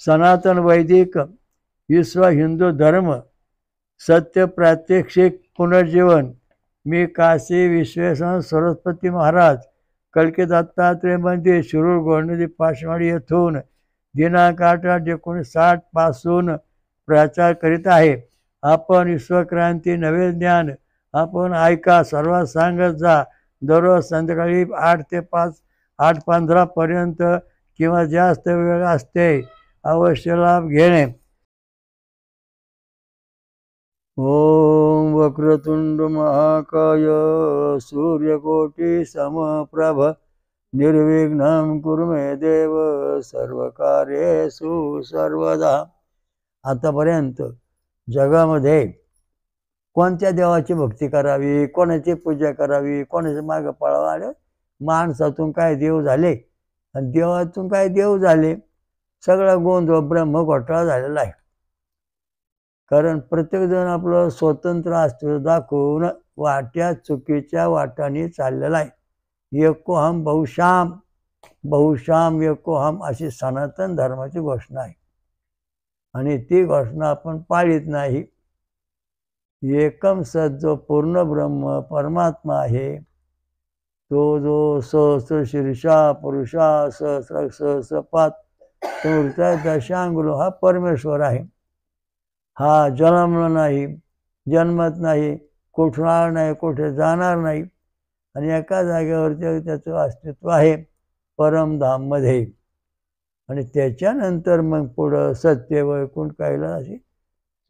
सनातन वैदिक विश्व हिंदू धर्म सत्य प्रात्यक्षिक पुनर्जीवन। मी काशी विश्वेश्वर सरस्वती महाराज कलकी दत्तात्रय मंदिर शिरूर गोंडदी पाचवाडी येथून दिनांक 8/8/1960 पासून प्रचार करीत आहे। आपण विश्वक्रांती नवे ज्ञान आपण ऐका, सर्वात सांगत जा। दररोज संध्याकाळी 8 ते 5 8:15 पर्यंत किंवा जास्त वेळ असते। अवश्य लाभ घेणे। ओम वक्रतुंड महाकाय सूर्यकोटि समप्रभ निर्विघ्नं कुरु मे देव सर्वकार्येषु सर्वदा। आतापर्यंत जगामध्ये कोणत्या देवाची भक्ती करावी, कोणाची पूजा करावी, कोणाच्या मागे पळावं, माणसातून काय देव झाले आणि देवातून काय देव झाले, सगळा गोंधळ ब्रह्म घोटाळा झालेला आहे। कारण प्रत्येकजण आपलं स्वतंत्र अस्तित्व दाखवून वाट्या चुकीच्या वाटाने चाललेला आहे। एकोहम बहुशाम बहुशाम एकोहम अशी सनातन धर्माची घोषणा आहे आणि ती घोषणा आपण पाळीत नाही। एकम सत जो पूर्ण ब्रह्म परमात्मा आहे, तो जो सहस्र शीर्षा पुरुषा सहस्र सहस्रपात दशांगुलो हा परमेश्वर आहे। हा जन्मला नाही, जन्मत नाही, कुठणार नाही, कुठे जाणार नाही आणि एका जागेवरती त्याचं अस्तित्व आहे परमधाममध्ये। आणि त्याच्यानंतर मग पुढं सत्य वैकुंठ कैलास अशी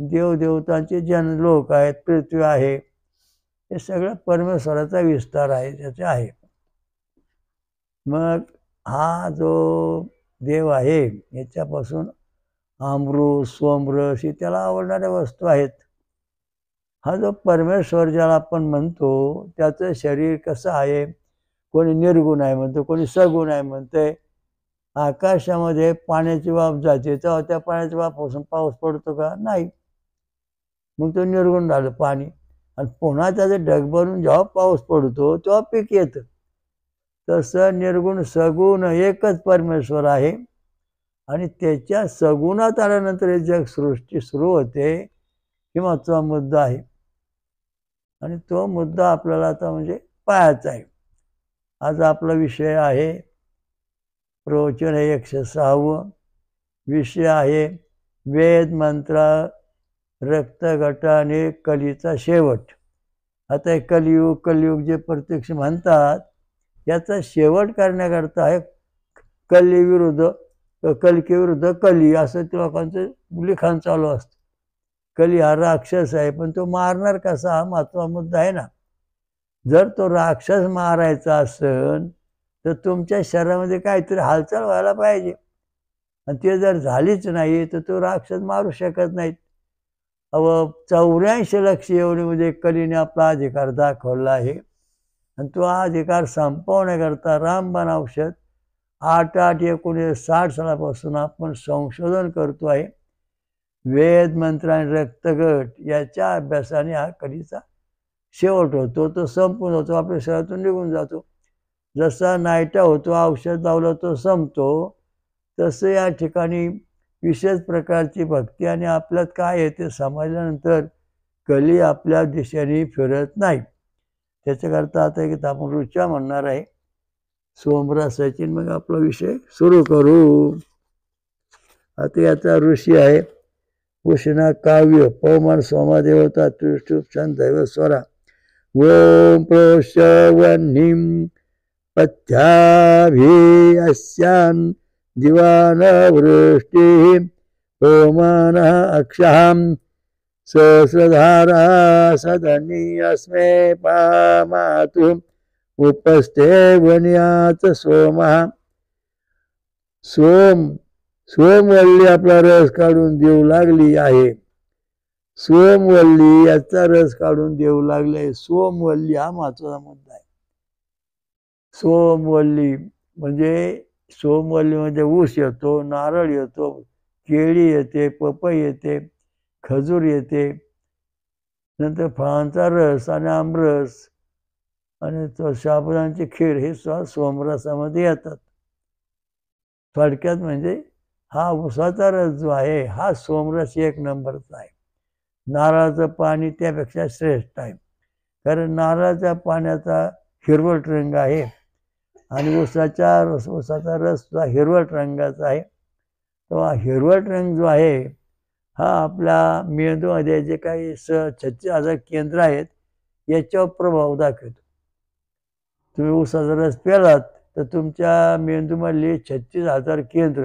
देवदेवतांचे लोक आहेत, पृथ्वी आहे, हे सगळं परमेश्वराचा विस्तार आहे, त्याचे आहे। मग हा जो देव आहे याच्यापासून अमृत सोमरस ही त्याला आवडणाऱ्या वस्तू आहेत। हा जो परमेश्वर ज्याला आपण म्हणतो त्याचं शरीर कसं आहे, कोणी निर्गुण आहे म्हणतो, कोणी सगुण आहे म्हणते। आकाशामध्ये पाण्याची वाफ जाते तेव्हा त्या पाण्याच्या वाफापासून पाऊस पडतो का? नाही, मग तो निर्गुण झालं पाणी। आणि पुन्हा त्याचं ढग भरून जेव्हा पाऊस पडतो तेव्हा पीक येतं। तसं निर्गुण सगुण एकच परमेश्वर आहे आणि त्याच्या सगुणात आल्यानंतर हे जग सृष्टी सुरू होते किंवा तो मुद्दा आहे आणि तो मुद्दा आपल्याला आता म्हणजे पाहायचा आहे। आज आपला विषय आहे प्रवचन आहे 106. विषय आहे वेद मंत्र रक्तगटाने कलीचा शेवट। आता कलियुग जे प्रत्यक्ष म्हणतात याचा शेवट करण्याकरता आहे कली विरुद्ध कलकी विरुद्ध कली असं ते लोकांचं लिखाण चालू असतं। कली हा राक्षस आहे, पण तो मारणार कसा हा महत्त्वाचा मुद्दा आहे ना। जर तो राक्षस मारायचा असेल तर तुमच्या शरीरामध्ये काहीतरी हालचाल व्हायला पाहिजे आणि ते जर झालीच नाही तर तो राक्षस मारू शकत नाहीत। 84 लक्ष एवढीमध्ये कलीने आपला अधिकार दाखवला आहे आणि तो अधिकार संपवण्याकरता रामबाण औषध 8/8/1960 सालापासून आपण संशोधन करतो आहे। वेद मंत्र आणि रक्तगट याच्या अभ्यासाने हा कलीचा शेवट होतो, तो संपून होतो, आपल्या शरीरातून निघून जातो। जसा नायटा होतो औषध लावलं तो संपतो, तसं या ठिकाणी विशेष प्रकारची भक्ती आणि आपल्यात काय आहे ते समजल्यानंतर कली आपल्या दिशेने फिरत नाही। त्याच्याकरता आता एक आपण ऋचा म्हणणार आहे सोमरसाची, मग आपला विषय सुरू करू। आता याचा ऋषी आहे उष्णा काव्य पवमान सोमादेवता त्रिष्टुप छंद दैव स्वरा। ओम प्रोशवह्निं पथ्याभि अस्यान् दिवान वृष्टिः ओमानः अक्षां सहस्रधारा सदनी अस्मे पामातु उपस्थे वन्यात सोमः। सोमवल्ली आपला रस काढून देऊ लागली आहे। सोमवल्ली याचा रस काढून देऊ लागले। सोमवल्ली हा महत्वाचा मुद्दा आहे। सोमवल्ली म्हणजे ऊस येतो, नारळ येतो, केळी येते, पपई येते, खजूर येते, नंतर फळांचा रस आणि आमरस आणि साबुदाण्याची खीर हे सोमरसामध्ये येतात। थोडक्यात म्हणजे हा उसाचा रस जो आहे हा सोमरस एक नंबरचा आहे. नारळाचं पाणी त्यापेक्षा श्रेष्ठ आहे. कारण नारळाच्या पाण्याचा हिरवट रंग आहे आणि उसाचा रस सुद्धा हिरवट रंगाचा आहे. तेव्हा हिरवट रंग जो आहे हा आपल्या मेंदूमध्ये जे काही 36,000 केंद्र आहेत याच्यावर प्रभाव दाखवतो. तुम्ही उसाचा रस प्यालात तर तुमच्या मेंदूमधली 36,000 केंद्र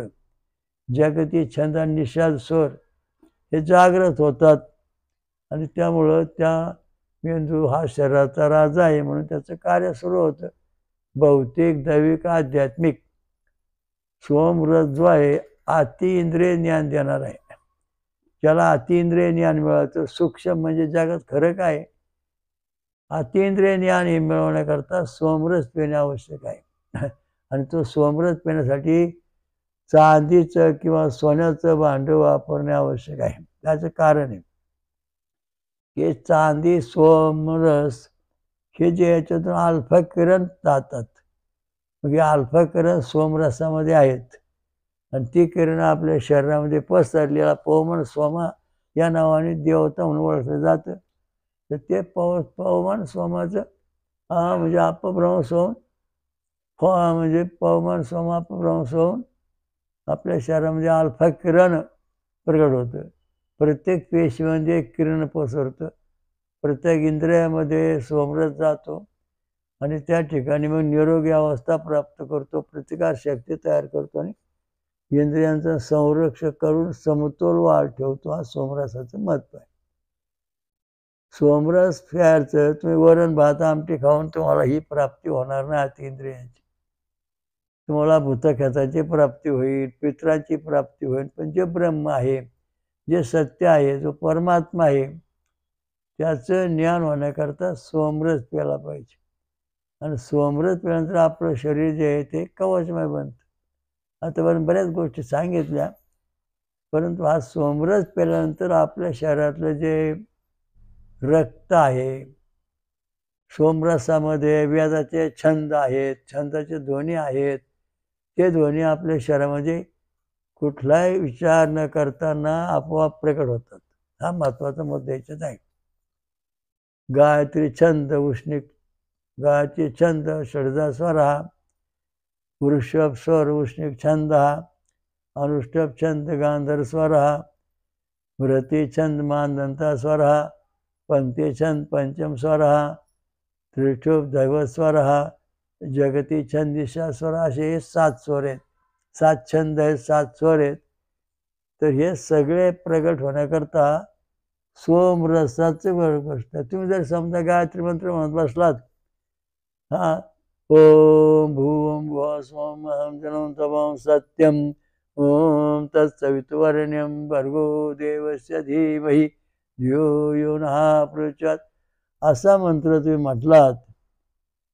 जागती छंद आणि निषाद स्वर हे जागृत होतात आणि त्यामुळं त्या मेंदू हा शरीराचा राजा आहे म्हणून त्याचं कार्य सुरू होतं. भौतिक, दैविक, आध्यात्मिक सोमरस जो आहे अतिइंद्रिय ज्ञान देणार आहे. ज्याला अतिइंद्रिय ज्ञान मिळालं सूक्ष्म म्हणजे जगात खरं काय अतिइंद्रिय ज्ञान हे मिळवण्याकरता सोमरस पिणे आवश्यक आहे. आणि तो सोमरस पिण्यासाठी चांदीचं किंवा सोन्याचं भांडं वापरणे आवश्यक आहे. त्याचं कारण आहे की चांदी सोमरस हे जे याच्यातून अल्फा किरण जातात मग हे अल्फा किरण सोमरसामध्ये आहेत आणि ती किरण आपल्या शरीरामध्ये पसरलेला पवमान सोमा या नावाने देवता म्हणून ओळखलं जातं. तर ते पवमान सोमाचं म्हणजे अपभ्रंश होऊन म्हणजे पवमान सोम अपभ्रंश होऊन आपल्या शरीरामध्ये अल्फा किरण प्रगट होतं. प्रत्येक पेशीमध्ये किरण पसरतं. प्रत्येक इंद्रियामध्ये सोमरस जातो आणि त्या ठिकाणी मग निरोगी अवस्था प्राप्त करतो, प्रतिकारशक्ती तयार करतो आणि इंद्रियांचं संरक्षण करून समतोल वाढ ठेवतो. हा सोमरसाचं महत्व आहे. सोमरस प्यायचं तुम्ही वरण भात आमटी खाऊन तुम्हाला ही प्राप्ती होणार नाही अतिइंद्रियांची. तुम्हाला भूतखताची प्राप्ती होईल, पितराची प्राप्ती होईल, पण जे ब्रह्म आहे जे सत्य आहे जो परमात्मा आहे त्याचं ज्ञान होण्याकरता सोमरस प्यायला पाहिजे. आणि सोमरस प्यायल्यानंतर आपलं शरीर जे आहे ते कवचमय बनतं. आतापर्यंत बऱ्याच गोष्टी सांगितल्या परंतु हा सोमरस प्यायल्यानंतर आपल्या शरीरातलं जे रक्त आहे सोमरसामध्ये वेदाचे छंद आहेत, छंदाचे ध्वनी आहेत, ते ध्वनी आपल्या शरीरामध्ये कुठलाही विचार न करताना आपोआप प्रकट होतात. हा महत्वाचा मुद्दा याच्यात आहे. गायत्री छंद उष्णिक गायत्री छंद षडजा स्वर हा वृषभ स्वर उष्णिक छंद हा अनुष्टभ छंद गांधर स्वर हा व्रती छंद मानदंता स्वर हा पंक्ती छंद पंचम स्वर हा त्रिशुभ दैवत स्वर हा जगती छंद दिशा स्वर असे 7 स्वर आहेत. 7 छंद आहेत, 7 स्वर आहेत. तर हे सगळे प्रगट होण्याकरता सोमरसाचं गोष्ट आहे. तुम्ही जर समजा गायत्री मंत्र म्हणत बसलात हा ओम भूम भुव स्वम अहम जनम तमम सत्यम ओम तत्सवितुर्वरेण्यं भर्गो देवस्य धीमहि धियो यो नः प्रचोदयात् असा मंत्र तुम्ही म्हटलात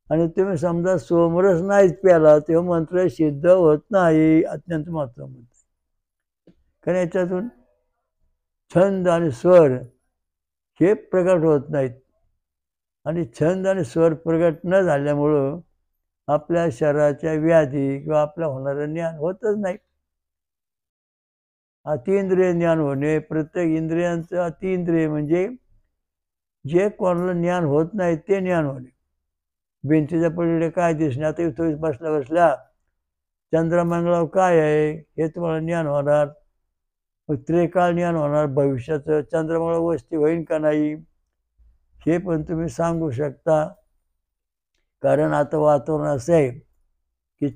आणि तुम्ही समजा सोमरस नाहीच प्याला तो मंत्र सिद्ध होत नाही. अत्यंत महत्त्वाचं मंत्र कारण याच्यातून छंद आणि स्वर हे प्रगट होत नाहीत आणि छंद आणि स्वर प्रगट न झाल्यामुळं आपल्या शरीराच्या व्याधी किंवा आपल्या होणारं ज्ञान होतच नाही. अतिइंद्रिय ज्ञान होणे प्रत्येक इंद्रियांचं अतिइंद्रिय म्हणजे जे कोणाला ज्ञान होत नाही ते ज्ञान होणे. भिंतीच्या पलीकडे काय दिसणे आता इथं बसल्या बसल्या चंद्रमंगळावर काय आहे हे तुम्हाला ज्ञान होणार. मग त्रिकाळ ज्ञान होणार भविष्याचं चंद्रमंगळ वस्ती होईल का नाही हे पण तुम्ही सांगू शकता. कारण आता वातावरण असं आहे की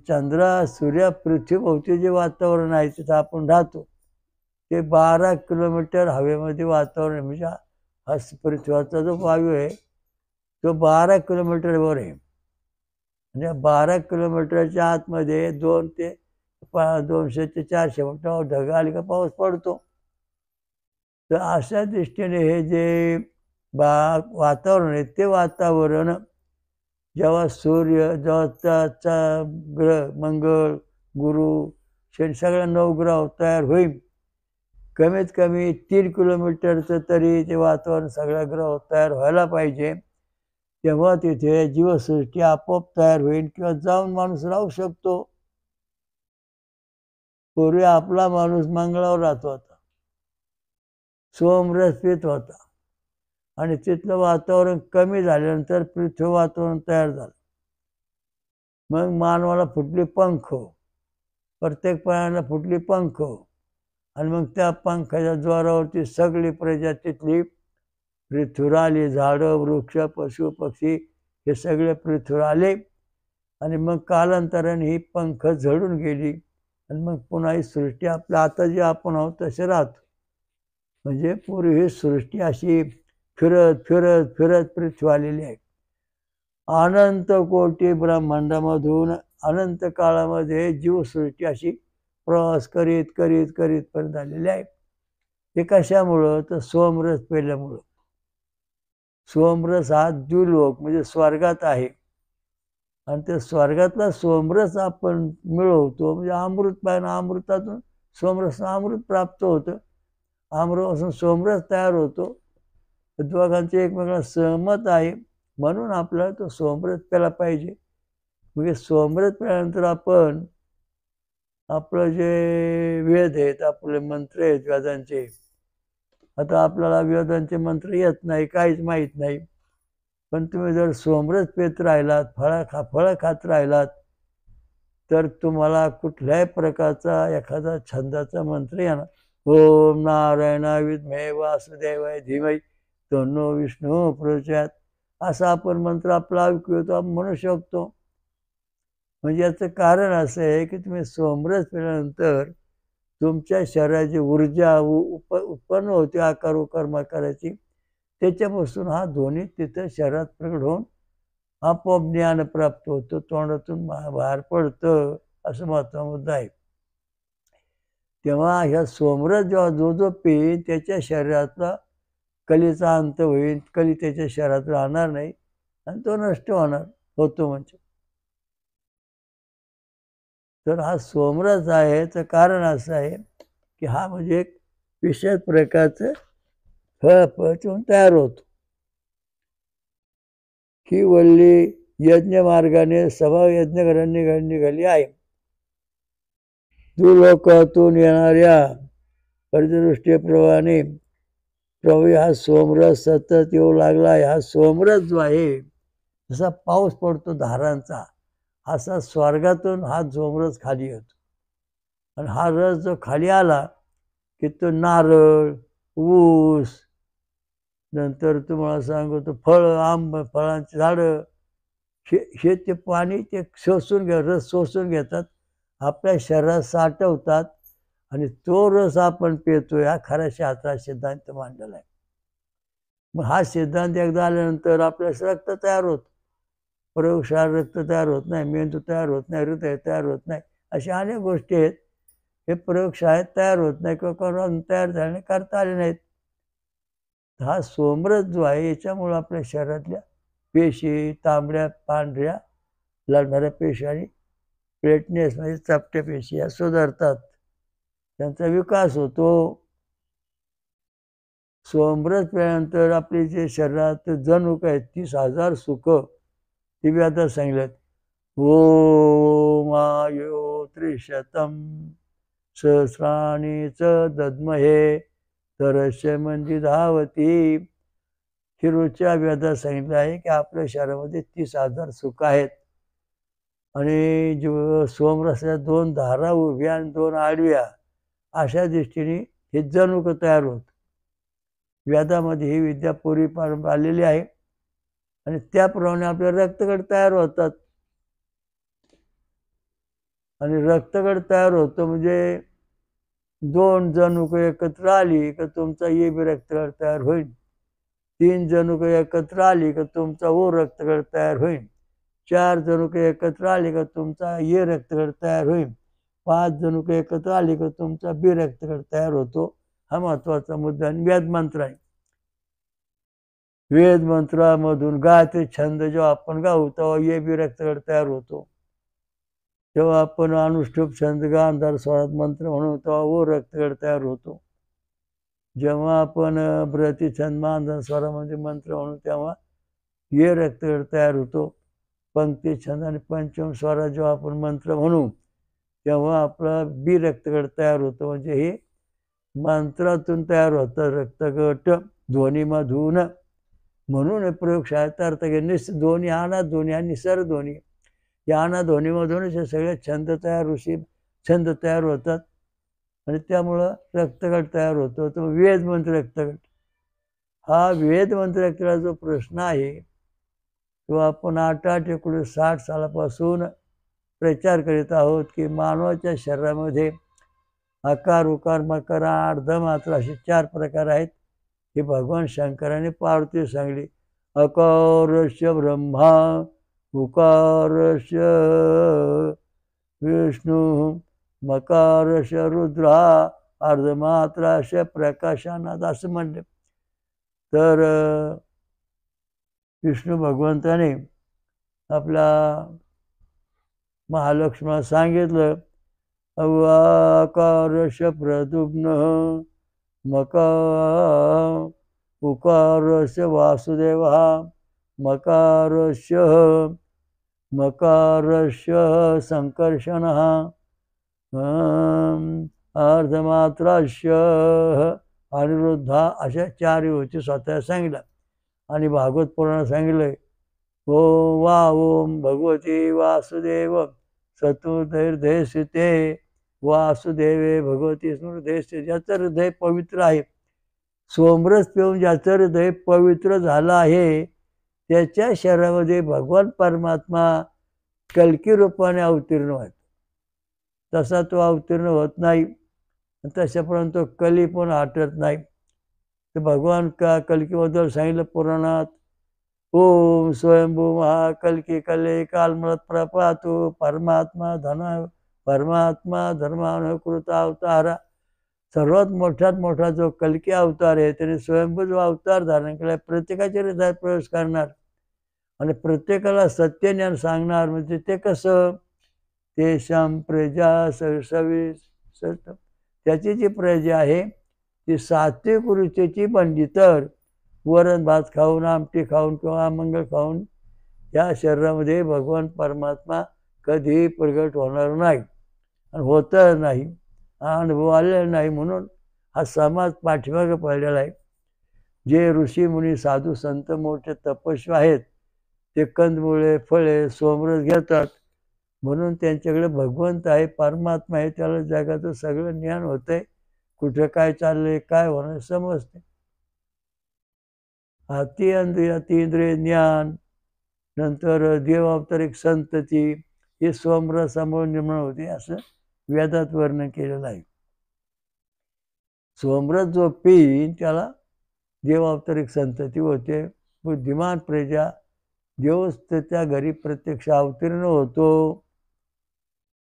सूर्य पृथ्वीभोवती जे वातावरण आहे तिथं आपण राहतो ते 12 किलोमीटर हवेमध्ये वातावरण म्हणजे हा पृथ्वीचा जो वायू आहे तो 12 किलोमीटरवर आहे. म्हणजे 12 किलोमीटरच्या आतमध्ये 200 ते 400 फुटावर ढग आली का पाऊस पडतो. तर अशा दृष्टीने हे जे वातावरण आहे ते वातावरण जेव्हा सूर्य जेव्हा ग्रह मंगळ गुरु शनी सगळ्या 9 ग्रह तयार होईल कमीत कमी 3 किलोमीटरचं तरी ते वातावरण सगळ्या ग्रह तयार व्हायला पाहिजे. तेव्हा तिथे जीवसृष्टी आपोआप तयार होईल किंवा जाऊन माणूस राहू शकतो. पूर्वी आपला माणूस मंगळावर राहत होता, सोमरस पित होता, आणि तिथलं वातावरण कमी झाल्यानंतर पृथ्वी वातावरण तयार झालं. मग मानवाला फुटली पंख, प्रत्येक प्राण्याला फुटली पंख, आणि मग त्या पंखाच्या जोरावरती सगळी प्रजातीतली पृथ्वीवर आली. झाडं, वृक्ष, पशु, पक्षी हे सगळे पृथ्वीवर आले, आणि मग कालांतराने ही पंख झडून गेली, आणि मग पुन्हा ही सृष्टी आपल्या आता जे आपण आहोत तसे राहतो. म्हणजे पूर्वी ही सृष्टी अशी फिरत फिरत फिरत पृथ्वी आलेली आहे. अनंत कोटी ब्रह्मांडामधून अनंत काळामध्ये जीवसृष्टी अशी प्रवास करीत करीत करीत पर्यंत आलेली आहे. ते कशामुळं? तर सोमरस पेल्यामुळं. सोमरस हा द्युलोक म्हणजे स्वर्गात आहे, आणि ते स्वर्गातला सोमरस आपण मिळवतो. म्हणजे अमृत पाहिजे, अमृतातून सोमरस अमृत प्राप्त होतं, अमृतापासून सोमरस तयार होतो. दोघांचे एकमेकांना सहमत आहे, म्हणून आपल्याला तो सोमरस प्यायला पाहिजे. म्हणजे सोमरस प्यायल्यानंतर आपण आपलं जे वेद आहेत, आपले मंत्र आहेत वेदांचे, आता आपल्याला वेदांचे मंत्र येत नाही, काहीच माहीत नाही, पण तुम्ही जर सोमरस पेत राहिलात, फळं खात राहिलात, तर तुम्हाला कुठल्याही प्रकारचा एखादा छंदाचा मंत्र येणार. ओम नारायणा विद्महे वासुदेवाय धीमहि तन्नो विष्णू प्रचोदयात्, असा आपण मंत्र आपला ऐकून आपण म्हणू शकतो. म्हणजे याचं कारण असं आहे की तुम्ही सोमरस पिल्यानंतर तुमच्या शरीराची ऊर्जा उत्पन्न होते, आकार उकार करायची, त्याच्यापासून हा ध्वनी तिथं शरीरात प्रकट होऊन आपोआप ज्ञान प्राप्त होतं, तोंडातून बाहेर पडतं, असं महत्त्वाचा मुद्दा आहे. तेव्हा ह्या सोमरस जेव्हा जो पिईल त्याच्या शरीरातला कलीचा अंत होईल, कली त्याच्या शरीरात राहणार नाही, आणि तो नष्ट होतो म्हणजे. तर हा सोमरस आहे, तर कारण असं आहे की हा म्हणजे एक विशेष प्रकारचं फळ तयार होतो. ही वल्ली यज्ञ मार्गाने स्वभाव यज्ञ निघाली आहे. दुर्लोकातून येणाऱ्या पर्जदृष्टी प्रवाहाने प्रवाही हा सोमरस सतत येऊ लागला आहे. हा सोमरस जो आहे, जसा पाऊस पडतो धारांचा, असा स्वर्गातून हा सोमरस खाली येतो, आणि हा रस जो खाली आला की तो नारळ, ऊस, नंतर तुम्हाला सांगतो फळांची झाडं, हे ते पाणी ते रस शोषून घेतात, आपल्या शरीरात साठवतात, आणि तो रस आपण पितोय. हा खरा शास्त्रात सिद्धांत मांडलेला आहे. मग हा सिद्धांत एकदा आल्यानंतर आपल्या रक्त तयार होत, प्रयोगशाळा रक्त तयार होत नाही, मेंदू तयार होत नाही, हृदय तयार होत नाही, अशा अनेक गोष्टी आहेत हे प्रयोगशाळेत तयार होत नाही किंवा तयार झाले करता आले नाहीत. हा सोमरस जो आहे याच्यामुळं आपल्या शरीरातल्या पेशी, तांबड्या पांढऱ्या लढणाऱ्या पेशी आणि प्लेटनेस म्हणजे चपट्या पेशी या सुधारतात, त्यांचा विकास होतो. सोमरस प्यायल्यानंतर आपली जे शरीरात जणूक आहेत 30,000 सुख ती बी आता सांगितल्यात. ओम आयो त्रिशतम सहस्राणि च दद्महे तरस्य मंदी धावती. हिरोच्या वेदात सांगितलं आहे की आपल्या शरीरामध्ये 30,000 सुख आहेत, आणि सोमरसाच्या 2 धारा उभ्या आणि 2 आडव्या अशा दृष्टीने हे जणूक तयार होत. वेदामध्ये ही विद्या पूर्वी आलेली आहे, आणि त्याप्रमाणे आपले रक्तगट तयार होतात, आणि रक्तगट तयार होतं म्हणजे 2 जणूक एकत्र आली का तुमचा ए बी रक्तगट तयार होईल, 3 जणूक एकत्र आली का तुमचा ओ रक्तगट तयार होईल, 4 जणूक एकत्र आली का तुमचा ए रक्तगट तयार होईल, 5 जणूक एकत्र आली का तुमचा बी रक्तगट तयार होतो. हा महत्वाचा मुद्दा. आणि वेद मंत्र आहे. वेद मंत्रामधून गायत्री छंद जेव्हा आपण गाऊ तेव्हा ए बी रक्तगट तयार होतो. जेव्हा आपण अनुष्ठुप छंद गांधार स्वरात मंत्र म्हणू तेव्हा ओ रक्तगट तयार होतो. जेव्हा आपण ब्रती छंद मांधन स्वरामध्ये मंत्र म्हणू तेव्हा ए रक्तगट तयार होतो. पंक्ती छंद आणि पंचम स्वरात जेव्हा आपण मंत्र म्हणू तेव्हा आपला बी रक्तगट तयार होतो. म्हणजे हे मंत्रातून तयार होतं रक्तगट ध्वनीमधून. म्हणून हे प्रयोगशाळेत अर्थ घे ध्वनी अनाध्वनी आणि सरध्वनी या अनाध्वनीमधूनच हे सगळे छंद छंद तयार होतात आणि त्यामुळं रक्तगट तयार होतो. तो वेद मंत्र रक्तगट. हा वेद मंत्र रक्तगटाचा जो प्रश्न आहे तो आपण 8-8-1960 सालापासून प्रचार करीत आहोत की मानवाच्या शरीरामध्ये आकार, उकार, मकार, अर्धमात्रा असे 4 प्रकार आहेत. हे भगवान शंकराने पार्वती सांगली. अकारस्य ब्रह्मा, उकारस्य विष्णू, मकारस्य रुद्रा, अर्धमात्रास्य प्रकाशनाथ असं म्हणले. तर विष्णू भगवंताने आपल्या महालक्ष्मीला सांगितलं अकारस्य प्रद्युम्न, मकार उकारस्य वासुदेव, मकारस्य संकर्षण, अर्धमात्रास्य अनिरुद्धा अशा 4 युवती स्वतः सांगितलं. आणि भागवत पुराणात सांगितलंय ओम भगवती वासुदेव सतुर्दैर्धयसिते वासुदेवे भगवती स्मृदेशते. ज्याचं हृदय पवित्र आहे, सोमरस पिऊन ज्याचं हृदय पवित्र झालं आहे त्याच्या शरीरामध्ये भगवान परमात्मा कल्की रूपाने अवतीर्ण होत. तसा तो अवतीर्ण होत नाही. तशापर्यंत तो कली पण हटत नाही. तर भगवान कल्कीबद्दल सांगितलं पुराणात ओम स्वयंभू महाकल्की कले कालमृत प्रपातु परमात्मा धर्मानुकृत अवतारा. सर्वात मोठ्यात मोठा जो कल्की अवतार आहे त्याने स्वयंभू जो अवतार धारण केला, प्रत्येकाच्या हृदयात प्रवेश करणार आणि प्रत्येकाला सत्य ज्ञान सांगणार. म्हणजे ते कसं तेषां प्रजा सवी त्याची जी प्रजा आहे ती सात्विक रुचीची बनली तर वरण भात खाऊन, आमटी खाऊन किंवा अमंगळ खाऊन या शरीरामध्ये भगवान परमात्मा कधीही प्रगट होणार नाही आणि होतच नाही, अनुभव आलेला नाही. म्हणून हा समाज पाठीमागे पडलेला आहे. जे ऋषी मुनी साधू संत मोठे तपस्वी आहेत ते कंदमुळे फळे सोमरस घेतात म्हणून त्यांच्याकडे भगवंत आहे, परमात्मा आहे. त्याला जगाचं सगळं ज्ञान होतंय, कुठे काय चाललंय, काय होणं समजते. अतींद्रिय ज्ञान, नंतर देवावतारिक संतती हे सोमरसामुळे निर्माण होते असं वेदात वर्णन केलेलं आहे. सोमरस जो पिईन त्याला देवावतारिक संतती होते. बुद्धिमान प्रजा देवच त्या घरी प्रत्यक्ष अवतीर्ण होतो.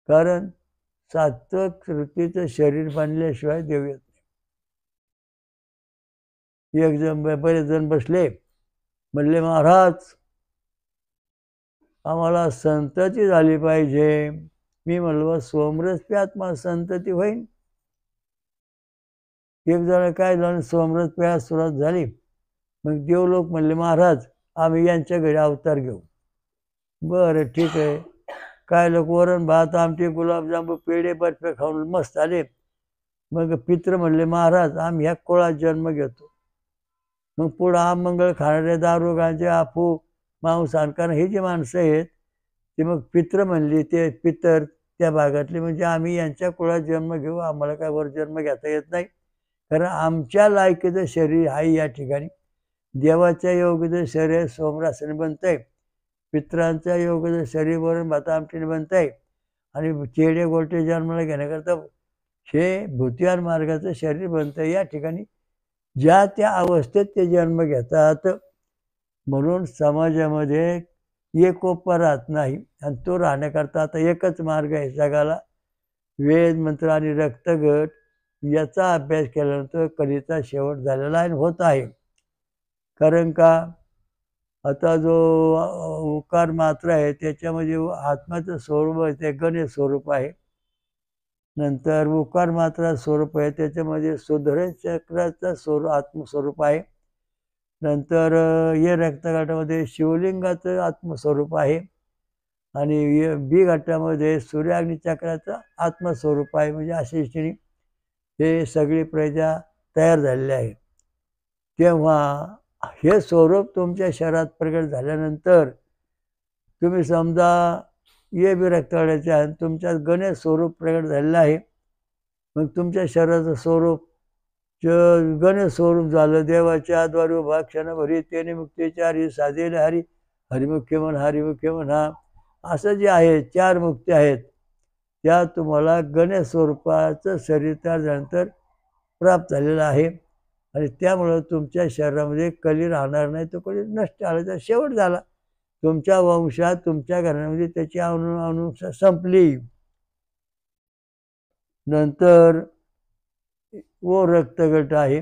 कारण सात्विक वृत्तीचं शरीर बांधल्याशिवाय देव येत नाही. एक जण बरेच जण बसले, म्हणले महाराज आम्हाला संतती झाली पाहिजे. मी म्हणलो सोमरस प्यात मला संतती होईल. एक जण काय झालं, सोमरस प्यायला सुरुवात झाली. मग देवलोक म्हणले महाराज आम्ही यांच्या घरी अवतार घेऊ. बरं ठीक आहे. काय लोक वरण भात आमटी गुलाबजांबू पेढे बर्फे खाऊन मस्त आले. मग पित्र म्हणले महाराज आम्ही ह्या कुळात जन्म घेतो. मग पुढं अमंगळ खाणारे दारू गांजे आफू मांस आणणार हे जे माणसं आहेत ते मग पित्र म्हणली, ते पितर त्या भागातले म्हणजे आम्ही यांच्या कुळात जन्म घेऊ, आम्हाला काय वर जन्म घेता येत नाही. कारण आमच्या लायकीचं शरीर आहे या ठिकाणी. देवाच्या योगीचं शरीर सोमरासाने बनतंय, पित्रांच्या योगीचं शरीर वरून भात आमटीने बनतंय आणि चेडे गोटे जन्माला घेण्याकरता हे भूतियान मार्गाचं शरीर बनतंय. या ठिकाणी ज्या त्या अवस्थेत ते जन्म घेतात. म्हणून समाजामध्ये एकोपा राहत नाही आणि तो राहण्याकरता आता एकच मार्ग आहे जगाला, वेद मंत्र आणि रक्तगट याचा अभ्यास केल्यानंतर कलीचा शेवट झालेला आहे, होत आहे. कारण का आता जो उकार मात्रा आहे त्याच्यामध्ये आत्म्याचं स्वरूप आहे ते गणेश स्वरूप आहे. नंतर उकार मात्रा स्वरूप आहे त्याच्यामध्ये सुधरण चक्राचं स्वरूप आत्मस्वरूप आहे. नंतर हे रक्तगटामध्ये शिवलिंगाचं आत्मस्वरूप आहे आणि बी गटामध्ये सूर्याग्निचक्राचं आत्मस्वरूप आहे. म्हणजे अशा दृष्टीने हे सगळी प्रजा तयार झालेली आहे. तेव्हा हे स्वरूप तुमच्या शरीरात प्रगट झाल्यानंतर तुम्ही समजा ये बी रक्तवाढीचे आहे, तुमच्यात गणेश स्वरूप प्रगट झालेलं आहे. मग तुमच्या शरीराचं स्वरूप गणेश स्वरूप झालं. देवाच्या द्वारे उभा क्षणभरी तेने मुक्तीचे हरी साधेले हरी हरिमुख्य म्हणा हरिमुख्य म्हणा, असं जे आहे 4 मुक्ती आहेत, त्या तुम्हाला गणेश स्वरूपाचं शरीर तयार झाल्यानंतर प्राप्त झालेलं आहे. आणि त्यामुळं तुमच्या शरीरामध्ये कली राहणार नाही, तो कली नष्ट झाला, शेवट झाला. तुमच्या वंशात तुमच्या घरामध्ये त्याची अनुवंशा संपली. नंतर वो रक्तगट आहे,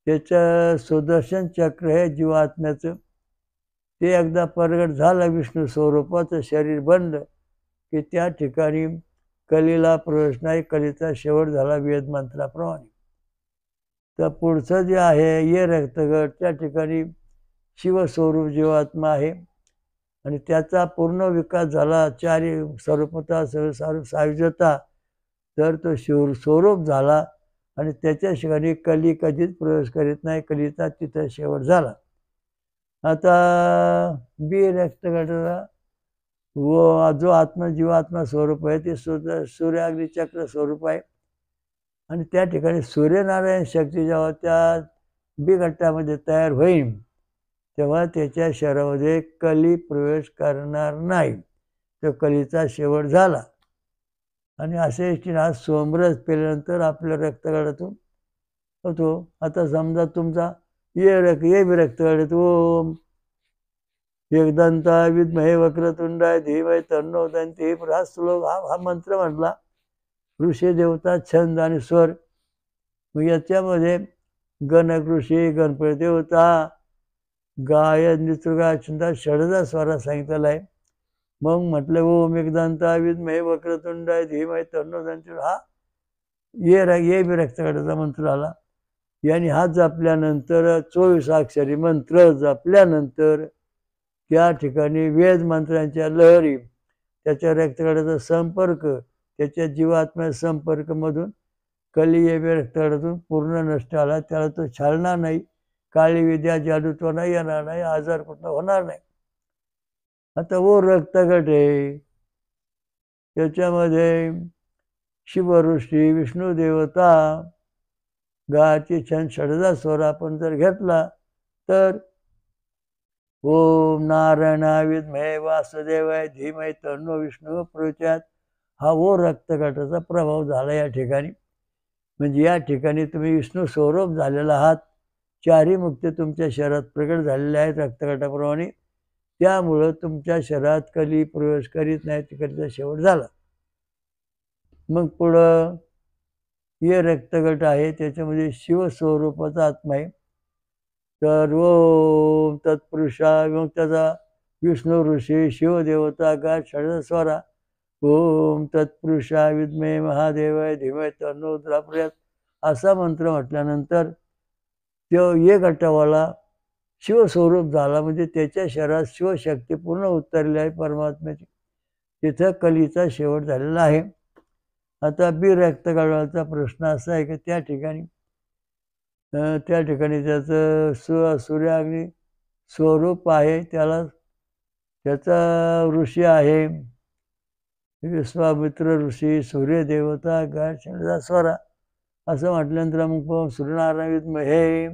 त्याचं सुदर्शन चक्र हे जीवात्म्याचं, ते एकदा प्रगट झालं, विष्णू स्वरूपाचं शरीर बनलं की त्या ठिकाणी कलीला प्रवेश नाही, कलीचा शेवट झाला वेद मंत्राप्रमाणे. तर पुढचं जे आहे ये रक्तगट, त्या ठिकाणी शिवस्वरूप जीवात्मा आहे आणि त्याचा पूर्ण विकास झाला, चारी स्वरूपता सायुज्यता, तर तो शिवस्वरूप झाला आणि त्याच्या ठिकाणी कली कधीच प्रवेश करीत नाही, कलीचा तिथं शेवट झाला. आता बी रक्तगटाचा व जो जीवात्मा स्वरूप आहे ते सूर्याग्निचक्र स्वरूप आहे आणि त्या ठिकाणी सूर्यनारायण शक्ती जेव्हा त्या बी गटामध्ये तयार होईल तेव्हा त्याच्या शरीरामध्ये कली प्रवेश करणार नाही, तो कलीचा शेवट झाला. आणि असे हा सोमरस पेल्यानंतर आपल्या रक्तगटातून होतो. आता समजा तुमचा ये बी रक्तगट ओम एकदंता विद्महे वक्रतुंडाय धीमहि तन्नो दन्ती, हा श्लोक हा मंत्र म्हटला, ऋषी देवता छंद आणि स्वर. मग याच्यामध्ये गणक ऋषी गणपती देवता गायन निसृगा छंदा षडजा स्वरा सांगितलेला आहे. मग म्हटलं ओम एकदंता विद्महे वक्रतुंडाय धीमहि तन्नो दन्ती, हा ये बी रक्तगटाचा मंत्र आला. यांनी हा जपल्यानंतर 24 अक्षरी मंत्र जपल्यानंतर त्या ठिकाणी वेद मंत्रांच्या लहरी, त्याच्या रक्तगटाचा संपर्क, त्याच्या जीवात्म्या संपर्कमधून कली ये बी रक्तगटातून पूर्ण नष्ट आला. त्याला तो छालणार नाही, काळी विद्या जादूत्व नाही येणार नाही, आजार कुठला होणार नाही. आता वो रक्तगट आहे, त्याच्यामध्ये शिवऋषी विष्णू देवता गाची छंद षडजा स्वर आपण जर घेतला तर ओम नारायणाय विद्महे वासुदेवाय धीमहि तन्नो विष्णू प्रचोदयात्, हा वो रक्तगटाचा प्रभाव झाला या ठिकाणी. म्हणजे या ठिकाणी तुम्ही विष्णू स्वरूप झालेला आहात, चारही मुक्ती तुमच्या शरीरात प्रगट झालेल्या आहेत रक्तगटाप्रमाणे. त्यामुळं तुमच्या शरीरात कली प्रवेश करीत नाही, कलीचा शेवट झाला. मग पुढं ये रक्तगट आहे, त्याच्यामध्ये शिवस्वरूपाचा आत्मा आहे. तर ओम तत्पुरुषा, मग त्याचा विष्णू ऋषी शिवदेवता गा षडजा स्वरा ओम तत्पुरुषा विद्महे महादेवाय धीमहि तन्नो रुद्र प्रचोदयात्, असा मंत्र म्हटल्यानंतर तो ये गटावाला शिवस्वरूप झाला. म्हणजे त्याच्या शरीरात शिवशक्ती पूर्ण उतरली आहे परमात्म्याची, तिथं कलीचा शेवट झालेला आहे. आता बी रक्तगटाचा प्रश्न असा आहे की त्या ठिकाणी त्याचं सूर्याग्नी स्वरूप आहे, त्याचा ऋषी आहे विश्वामित्र ऋषी, सूर्यदेवता गाय षडजा स्वरा, असं म्हटल्यानंतर मग सूर्यनारायण विद्महे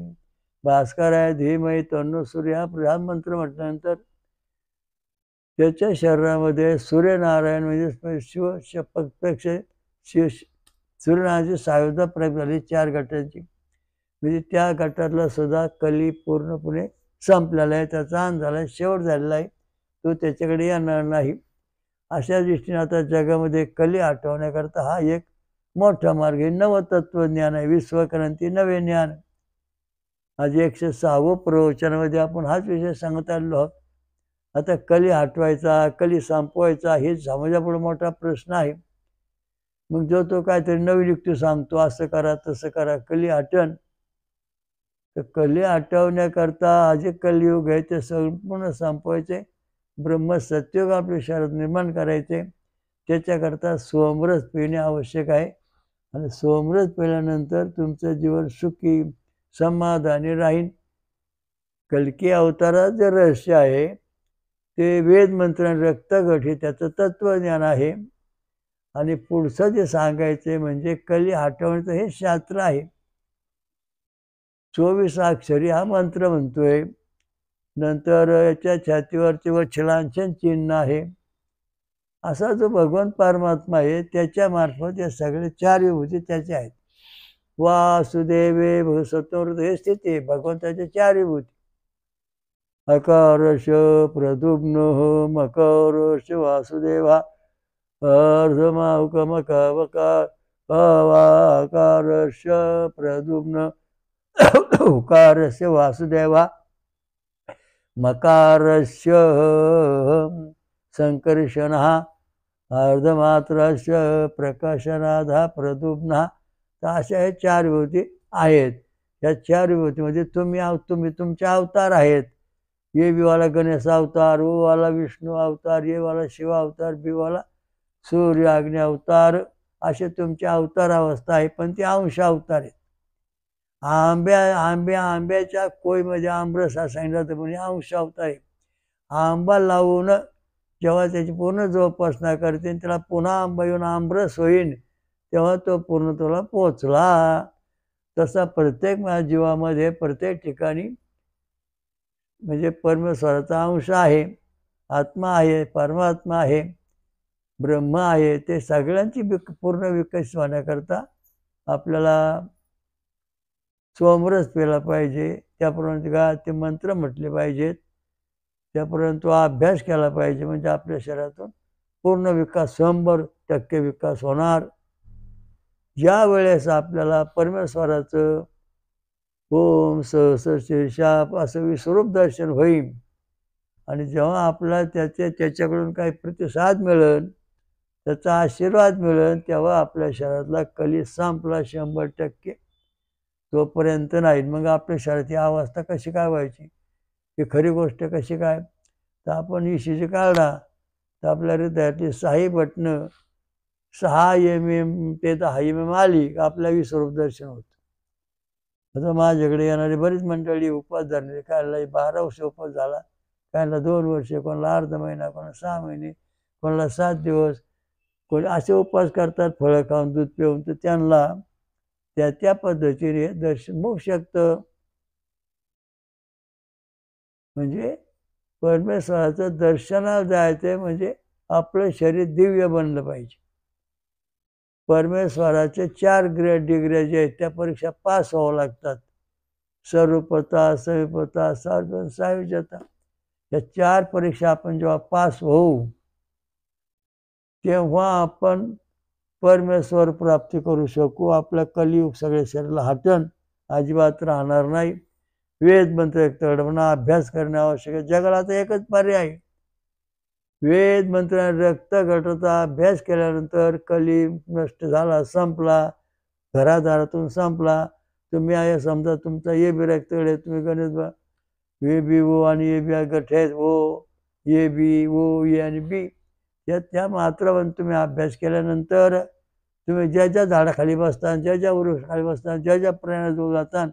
भास्कराय धीमहि तन्नो सूर्य, हा मंत्र म्हटल्यानंतर त्याच्या शरीरामध्ये सूर्यनारायण म्हणजे शिवपेक्षा सूर्यनारायणाची सायुधा प्रगट झाली 4 गटांची. म्हणजे त्या गटातला सुद्धा कली पूर्णपणे संपलेला आहे, त्याचा अंत झाला, शेवट झालेला आहे, तो त्याच्याकडे येणार नाही. अशा दृष्टीने आता जगामध्ये कली हटवण्याकरता हा एक मोठा मार्ग आहे. नवतत्वज्ञान आहे, विश्वक्रांती नवे ज्ञान. आज 106वं प्रवचनामध्ये आपण हाच विषय सांगत आलेलो आहोत. आता कली हटवायचा, कली संपवायचा, हे समाजापुढे मोठा प्रश्न आहे. मग जो तो काहीतरी नवी युक्ती सांगतो, असं करा तसं करा, कली हटन. तर कली हटवण्याकरता आज कलियुग आहे, ते संपूर्ण संपवायचे ब्रह्म सत्योग आपल्या शरीरात निर्माण करायचे, त्याच्याकरता सोमरस पिणे आवश्यक आहे. आणि सोमरस पिल्यानंतर तुमचं जीवन सुखी समाधानी राहील. कल्की अवतारात जे रहस्य आहे ते वेद मंत्र रक्तगट हे त्याचं तत्वज्ञान आहे. आणि पुढचं जे सांगायचे म्हणजे कली हटवण्याचं हे शास्त्र आहे. 24 अक्षरी हा मंत्र म्हणतोय. नंतर याच्या छातीवरचे वच्छलांछन चिन्ह आहे. असा जो भगवान परमात्मा आहे त्याच्या मार्फत या सगळे 4 विभूती त्याच्या आहेत. वासुदेवे सत्वृत हे स्थिती आहे भगवंताच्या 4 विभूती. अकारश प्रद्युम्न मकरश वासुदेवा अर्धमाहुकमकवकारश प्रद्युम्न उकारस्य वासुदेवा मकारस्य संकर्षणः अर्धमात्रस्य प्रकाशनाधा प्रद्युम्नः. तर अशा हे 4 विभूती आहेत. या 4 विभूतीमध्ये तुम्ही तुमचे अवतार आहेत. ये बी वाला गणेश अवतार, ओ वाला विष्णू अवतार, ये वाला शिव अवतार, बी वाला सूर्य अग्नि अवतार, असे तुमचे अवतार अवस्था आहे. पण ते अंश अवतार आहेत. आंब्याच्या कोयमध्ये आमरस हा सांगितला तर म्हणजे अंश अवतार आहे. आंबा लावून जेव्हा त्याची पूर्ण जोपासना करते त्याला पुन्हा आंबा येऊन आमरस होईन तेव्हा तो पूर्णत्वाला पोचला. तसा प्रत्येक माझ्या जीवामध्ये प्रत्येक ठिकाणी म्हणजे परमेश्वराचा अंश आहे, आत्मा आहे, परमात्मा आहे, ब्रह्म आहे. ते सगळ्यांची पूर्ण विकसित होण्याकरता आपल्याला सोमरस प्यायला पाहिजे. त्याप्रमाणे ते मंत्र म्हटले पाहिजेत. त्यापर्यंत तो अभ्यास केला पाहिजे. म्हणजे आपल्या शरीरातून पूर्ण विकास 100% विकास होणार. ज्या वेळेस आपल्याला परमेश्वराचं ओम सहस शीर्षाप असं विश्वरूप दर्शन होईल आणि जेव्हा आपल्याला त्याच्याकडून काही प्रतिसाद मिळेल, त्याचा आशीर्वाद मिळेल, तेव्हा आपल्या शरीरातला कली संपला 100%. तोपर्यंत नाही. मग आपल्या शरीरात ही अवस्था कशी काय व्हायची, ही खरी गोष्ट कशी काय. तर आपण ECG काढला तर आपल्या हृदयातली 6 बटणं 6 mm ते 10 mm आली का आपल्या विश्वरूप दर्शन होतं. आता माझ्याकडे येणारी बरीच मंडळी उपवास धरणारी, कायला 12 वर्ष उपवास झाला, कायला 2 वर्षे, कोणाला अर्धा महिना, कोणाला 6 महिने, कोणाला 7 दिवस, कोणी असे उपवास करतात फळं खाऊन दूध पिऊन. तर त्यांना त्या पद्धतीने दर्शन होऊ शकतं. म्हणजे परमेश्वराचं दर्शनाला जायचं म्हणजे आपलं शरीर दिव्य बनलं पाहिजे. परमेश्वराचे 4 डिग्र्या जे आहेत त्या परीक्षा पास व्हावं लागतात. स्वरूपता, सविपता, सायुज्यता. या 4 परीक्षा आपण जेव्हा पास होऊ तेव्हा आपण परमेश्वर प्राप्ती करू शकू. आपलं कलियुग सगळे शरीराला हटन, अजिबात राहणार नाही. वेद मंत्र तडवणं अभ्यास करणे आवश्यक आहे. जगाला आता एकच पर्याय आहे. वेद मंत्र रक्त गटाचा अभ्यास केल्यानंतर कली नष्ट झाला, संपला, घरादारातून संपला. तुम्ही आहे समजा तुमचा ये बी रक्तगट, तुम्ही गणेश वे बी ओ आणि ये बी गठ आहेत ओ, ये बी ओ ये आणि बी. त्या मात्रावर तुम्ही अभ्यास केल्यानंतर तुम्ही ज्या झाडाखाली बसता, ज्या वृक्षाखाली बसता, ज्या प्राण्याजवळ जाता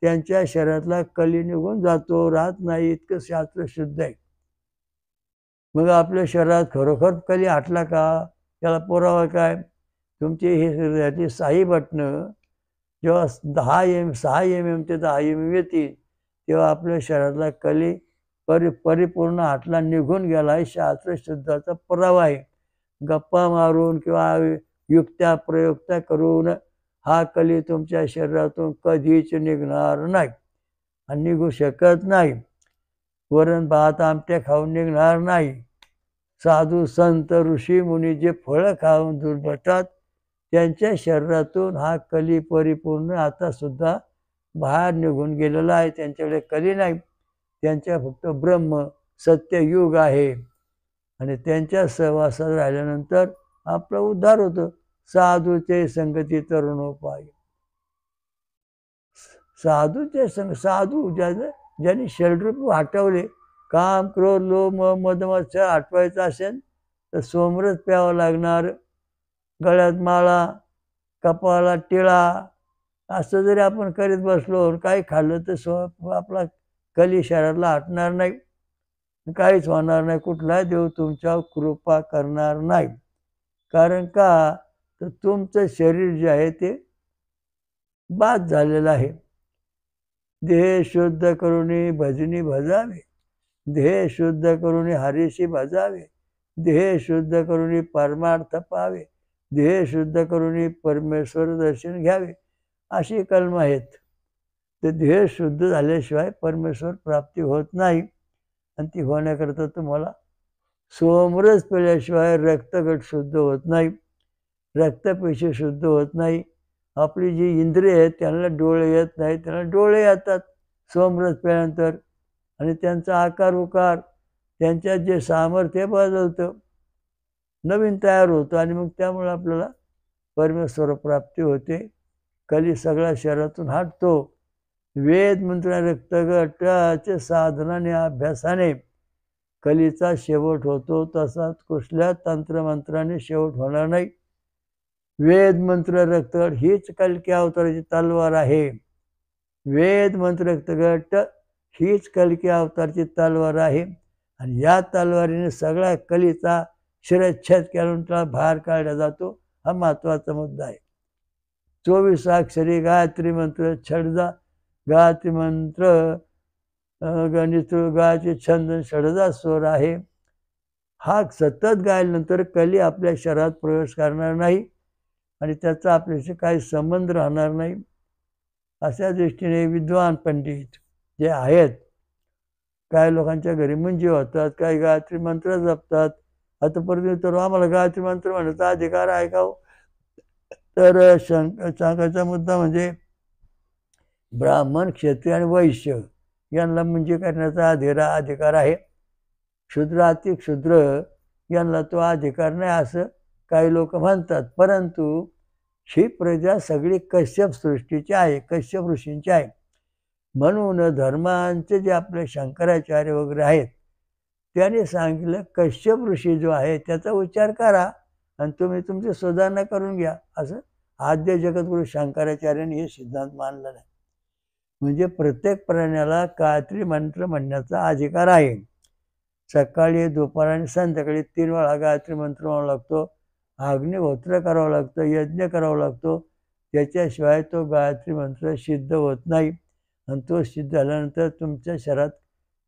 त्यांच्या शरीरातला कली निघून जातो, राहत नाही. इतकं शास्त्र शुद्ध आहे. मग आपल्या शरीरात खरोखर कली हटला का, त्याला पुरावा काय. तुमची ही हृदयातली 6 बटणं जेव्हा 6 mm ते 10 mm येतील तेव्हा आपल्या शरीरातला कली परिपूर्ण हटला, निघून गेला. हे शास्त्र शुद्धाचा पुरावा आहे. गप्पा मारून किंवा युक्त्या प्रयुक्त्या करून हा कली तुमच्या शरीरातून कधीच निघणार नाही आणि निघू शकत नाही. वरण भात आमट्या खाऊन निघणार नाही. साधू संत ऋषी मुनी जे फळं खाऊन दूर बसतात त्यांच्या शरीरातून हा कली परिपूर्ण आता सुद्धा बाहेर निघून गेलेला आहे. त्यांच्याकडे कली नाही, त्यांच्या फक्त ब्रह्म सत्ययुग आहे. आणि त्यांच्या सहवासात राहिल्यानंतर आपला उद्धार होतो. साधूचे संगती तरुणोपाय. साधूचे संग, साधू ज्यांनी शरीररूप हटवले काम क्रोध लोभ मोह मद मत्सर आटवायचं असेल तर सोमरस प्यावं लागणार. गळ्यात माळा, कपाळाला टिळा असं जरी आपण करीत बसलो, काही खाल्लं तर आपला कली शरीराला हटणार नाही, काहीच होणार नाही. कुठलाही देव तुमच्यावर कृपा करणार नाही. कारण का तर तुमचं शरीर जे आहे ते बाद झालेलं आहे. देह शुद्ध करुणी भजनी भजावे, देह शुद्ध करुणी हरीशी भजावे, देह शुद्ध करुणी परमार्थ पावे, देह शुद्ध करुणी परमेश्वर दर्शन घ्यावे, अशी कलम आहेत. ते देह शुद्ध झाल्याशिवाय परमेश्वर प्राप्ती होत नाही. आणि ती होण्याकरता तुम्हाला सोमरस पिल्याशिवाय रक्तगट शुद्ध होत नाही, रक्तपेशी शुद्ध होत नाही. आपली जी इंद्रिय आहेत त्यांना डोळे येत नाही, त्यांना डोळे येतात सोमरस प्याल्यानंतर. आणि त्यांचा आकार उकार त्यांच्यात जे सामर्थ्य बदलतं, नवीन तयार होतं. आणि मग त्यामुळे आपल्याला परमेश्वर प्राप्ती होते. कली सगळ्या शरीरातून हटतो. वेद मंत्र रक्तगटाचे साधनाने अभ्यासाने कलीचा शेवट होतो. तसाच कुठल्या तंत्रमंत्राने शेवट होणार नाही. वेद मंत्र रक्तगट हीच कल्की अवताराची तलवार आहे. वेद मंत्र रक्तगट हीच कल्की अवताराची तलवार आहे. आणि या तलवारीने सगळ्या कलीचा शिरच्छेद करून त्याला बाहेर काढला जातो. हा महत्वाचा मुद्दा आहे. 24 अक्षरी गायत्री मंत्र छडजा गायत्री मंत्र गणित गायचे छंद षडजा स्वर आहे. हा सतत गायल्यानंतर कली आपल्या शरीरात प्रवेश करणार नाही आणि त्याचा आपल्याशी काही संबंध राहणार नाही. अशा दृष्टीने विद्वान पंडित जे आहेत, काही लोकांच्या घरी मुंजी होतात, काही गायत्री मंत्र जपतात. आता परत तर आम्हाला गायत्री मंत्र म्हणण्याचा अधिकार आहे का? तर सांगायचा मुद्दा म्हणजे ब्राह्मण, क्षत्रिय आणि वैश्य यांना मुंजी करण्याचा अधिकार आहे. क्षुद्र अतिक्षुद्र यांना तो अधिकार नाही असं काही लोक म्हणतात. परंतु ही प्रजा सगळी कश्यप सृष्टीची आहे, कश्यप ऋषींची आहे. म्हणून धर्मांचे जे आपले शंकराचार्य वगैरे आहेत त्याने सांगितलं कश्यप ऋषी जो आहे त्याचा उच्चार करा आणि तुम्ही तुमची सुधारणा करून घ्या. असं आद्य जगद्गुरु शंकराचार्यांनी हे सिद्धांत मानलेला आहे. म्हणजे प्रत्येक प्राण्याला गायत्री मंत्र म्हणण्याचा अधिकार आहे. सकाळी, दुपार आणि संध्याकाळी 3 वेळा गायत्री मंत्र म्हणावा लागतो. अग्निहोत्र करावं लागतं, यज्ञ करावा लागतो. त्याच्याशिवाय तो गायत्री मंत्र सिद्ध होत नाही. आणि तो सिद्ध झाल्यानंतर तुमच्या शरीरात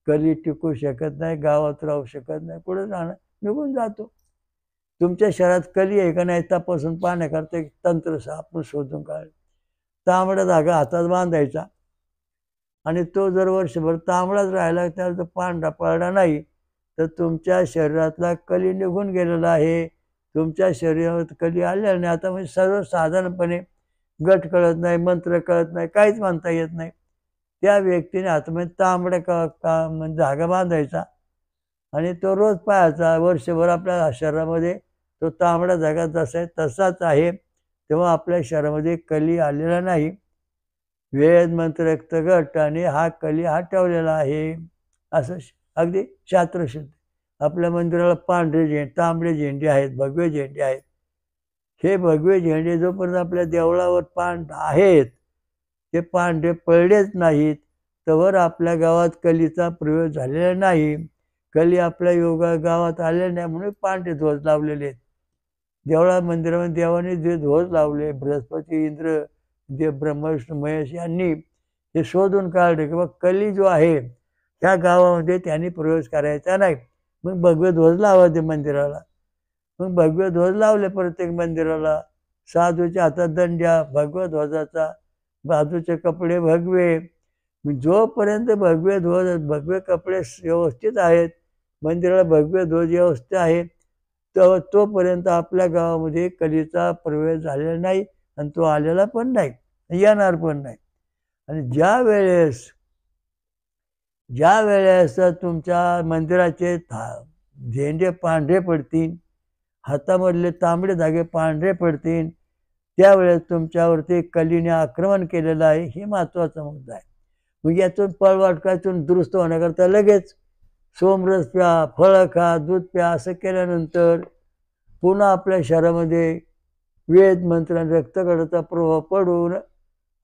कली टिकू शकत नाही, गावात राहू शकत नाही, पुढे जाणं निघून जातो. तुमच्या शरीरात कली आहे का नाही तपासून पाहण्याकरता एक तंत्र आपण शोधून काढलं. तांबडा धागा हातात बांधायचा आणि तो जर वर्षभर तांबडाच राहिला, त्याला जर पांढरा पडला नाही तर तुमच्या शरीरातला कली निघून गेलेला आहे. तुमच्या शरीरात कली आलेला नाही. आता म्हणजे सर्वसाधारणपणे गट कळत नाही, मंत्र कळत नाही, काहीच म्हणता येत नाही. त्या व्यक्तीने हातामध्ये तांबड्या म्हणजे धागा बांधायचा आणि तो रोज पाहायचा. वर्षभर आपल्या शरीरामध्ये तो तांबडा धागा जसा आहे तसाच आहे. तेव्हा आपल्या शरीरामध्ये कली आलेला नाही. वेद मंत्र रक्तगट आणि हा कली हटवलेला आहे असं अगदी शास्त्रशुद्ध. आपल्या मंदिराला पांढरे तांबडे झेंडे आहेत, भगवे झेंडे आहेत. हे भगवे झेंडे जोपर्यंत आपल्या देवळावर आहेत ते पांढरे पडलेच नाहीत तोवर आपल्या गावात कलीचा प्रवेश झालेला नाही. कली आपल्या गावात आलेला नाही म्हणून पांढरे ध्वज लावलेले आहेत. देवळा मंदिरामध्ये देवाने जे ध्वज लावले, बृहस्पती, इंद्र, देव, ब्रह्मा, विष्णू, महेश यांनी हे शोधून काढले की बाबा कली जो आहे त्या गावामध्ये त्यांनी प्रवेश करायचा नाही. मग भगवे ध्वज लावायचे मंदिराला. मग भगवे ध्वज लावले प्रत्येक मंदिराला. साधूच्या हातात दंड्या भगव्या ध्वजाचा, बाजूचे कपडे भगवे. जोपर्यंत भगवे कपडे व्यवस्थित आहेत, मंदिराला भगवे ध्वज व्यवस्थित आहे, तोपर्यंत आपल्या गावामध्ये कलीचा प्रवेश झालेला नाही आणि तो आलेला पण नाही, येणार पण नाही. आणि ज्या वेळेस तुमच्या मंदिराचे झेंडे पांढरे पडतील, हातामधले तांबडे धागे पांढरे पडतील, त्यावेळेस तुमच्यावरती कलीने आक्रमण केलेलं आहे. हे महत्त्वाचा मुद्दा आहे. मग यातून पळवाटकातून दुरुस्त होण्याकरता लगेच सोमरस प्या, फळं खा, दूध प्या, असं केल्यानंतर पुन्हा आपल्या शरीरामध्ये वेद मंत्र आणि रक्तगटाचा प्रभाव पडून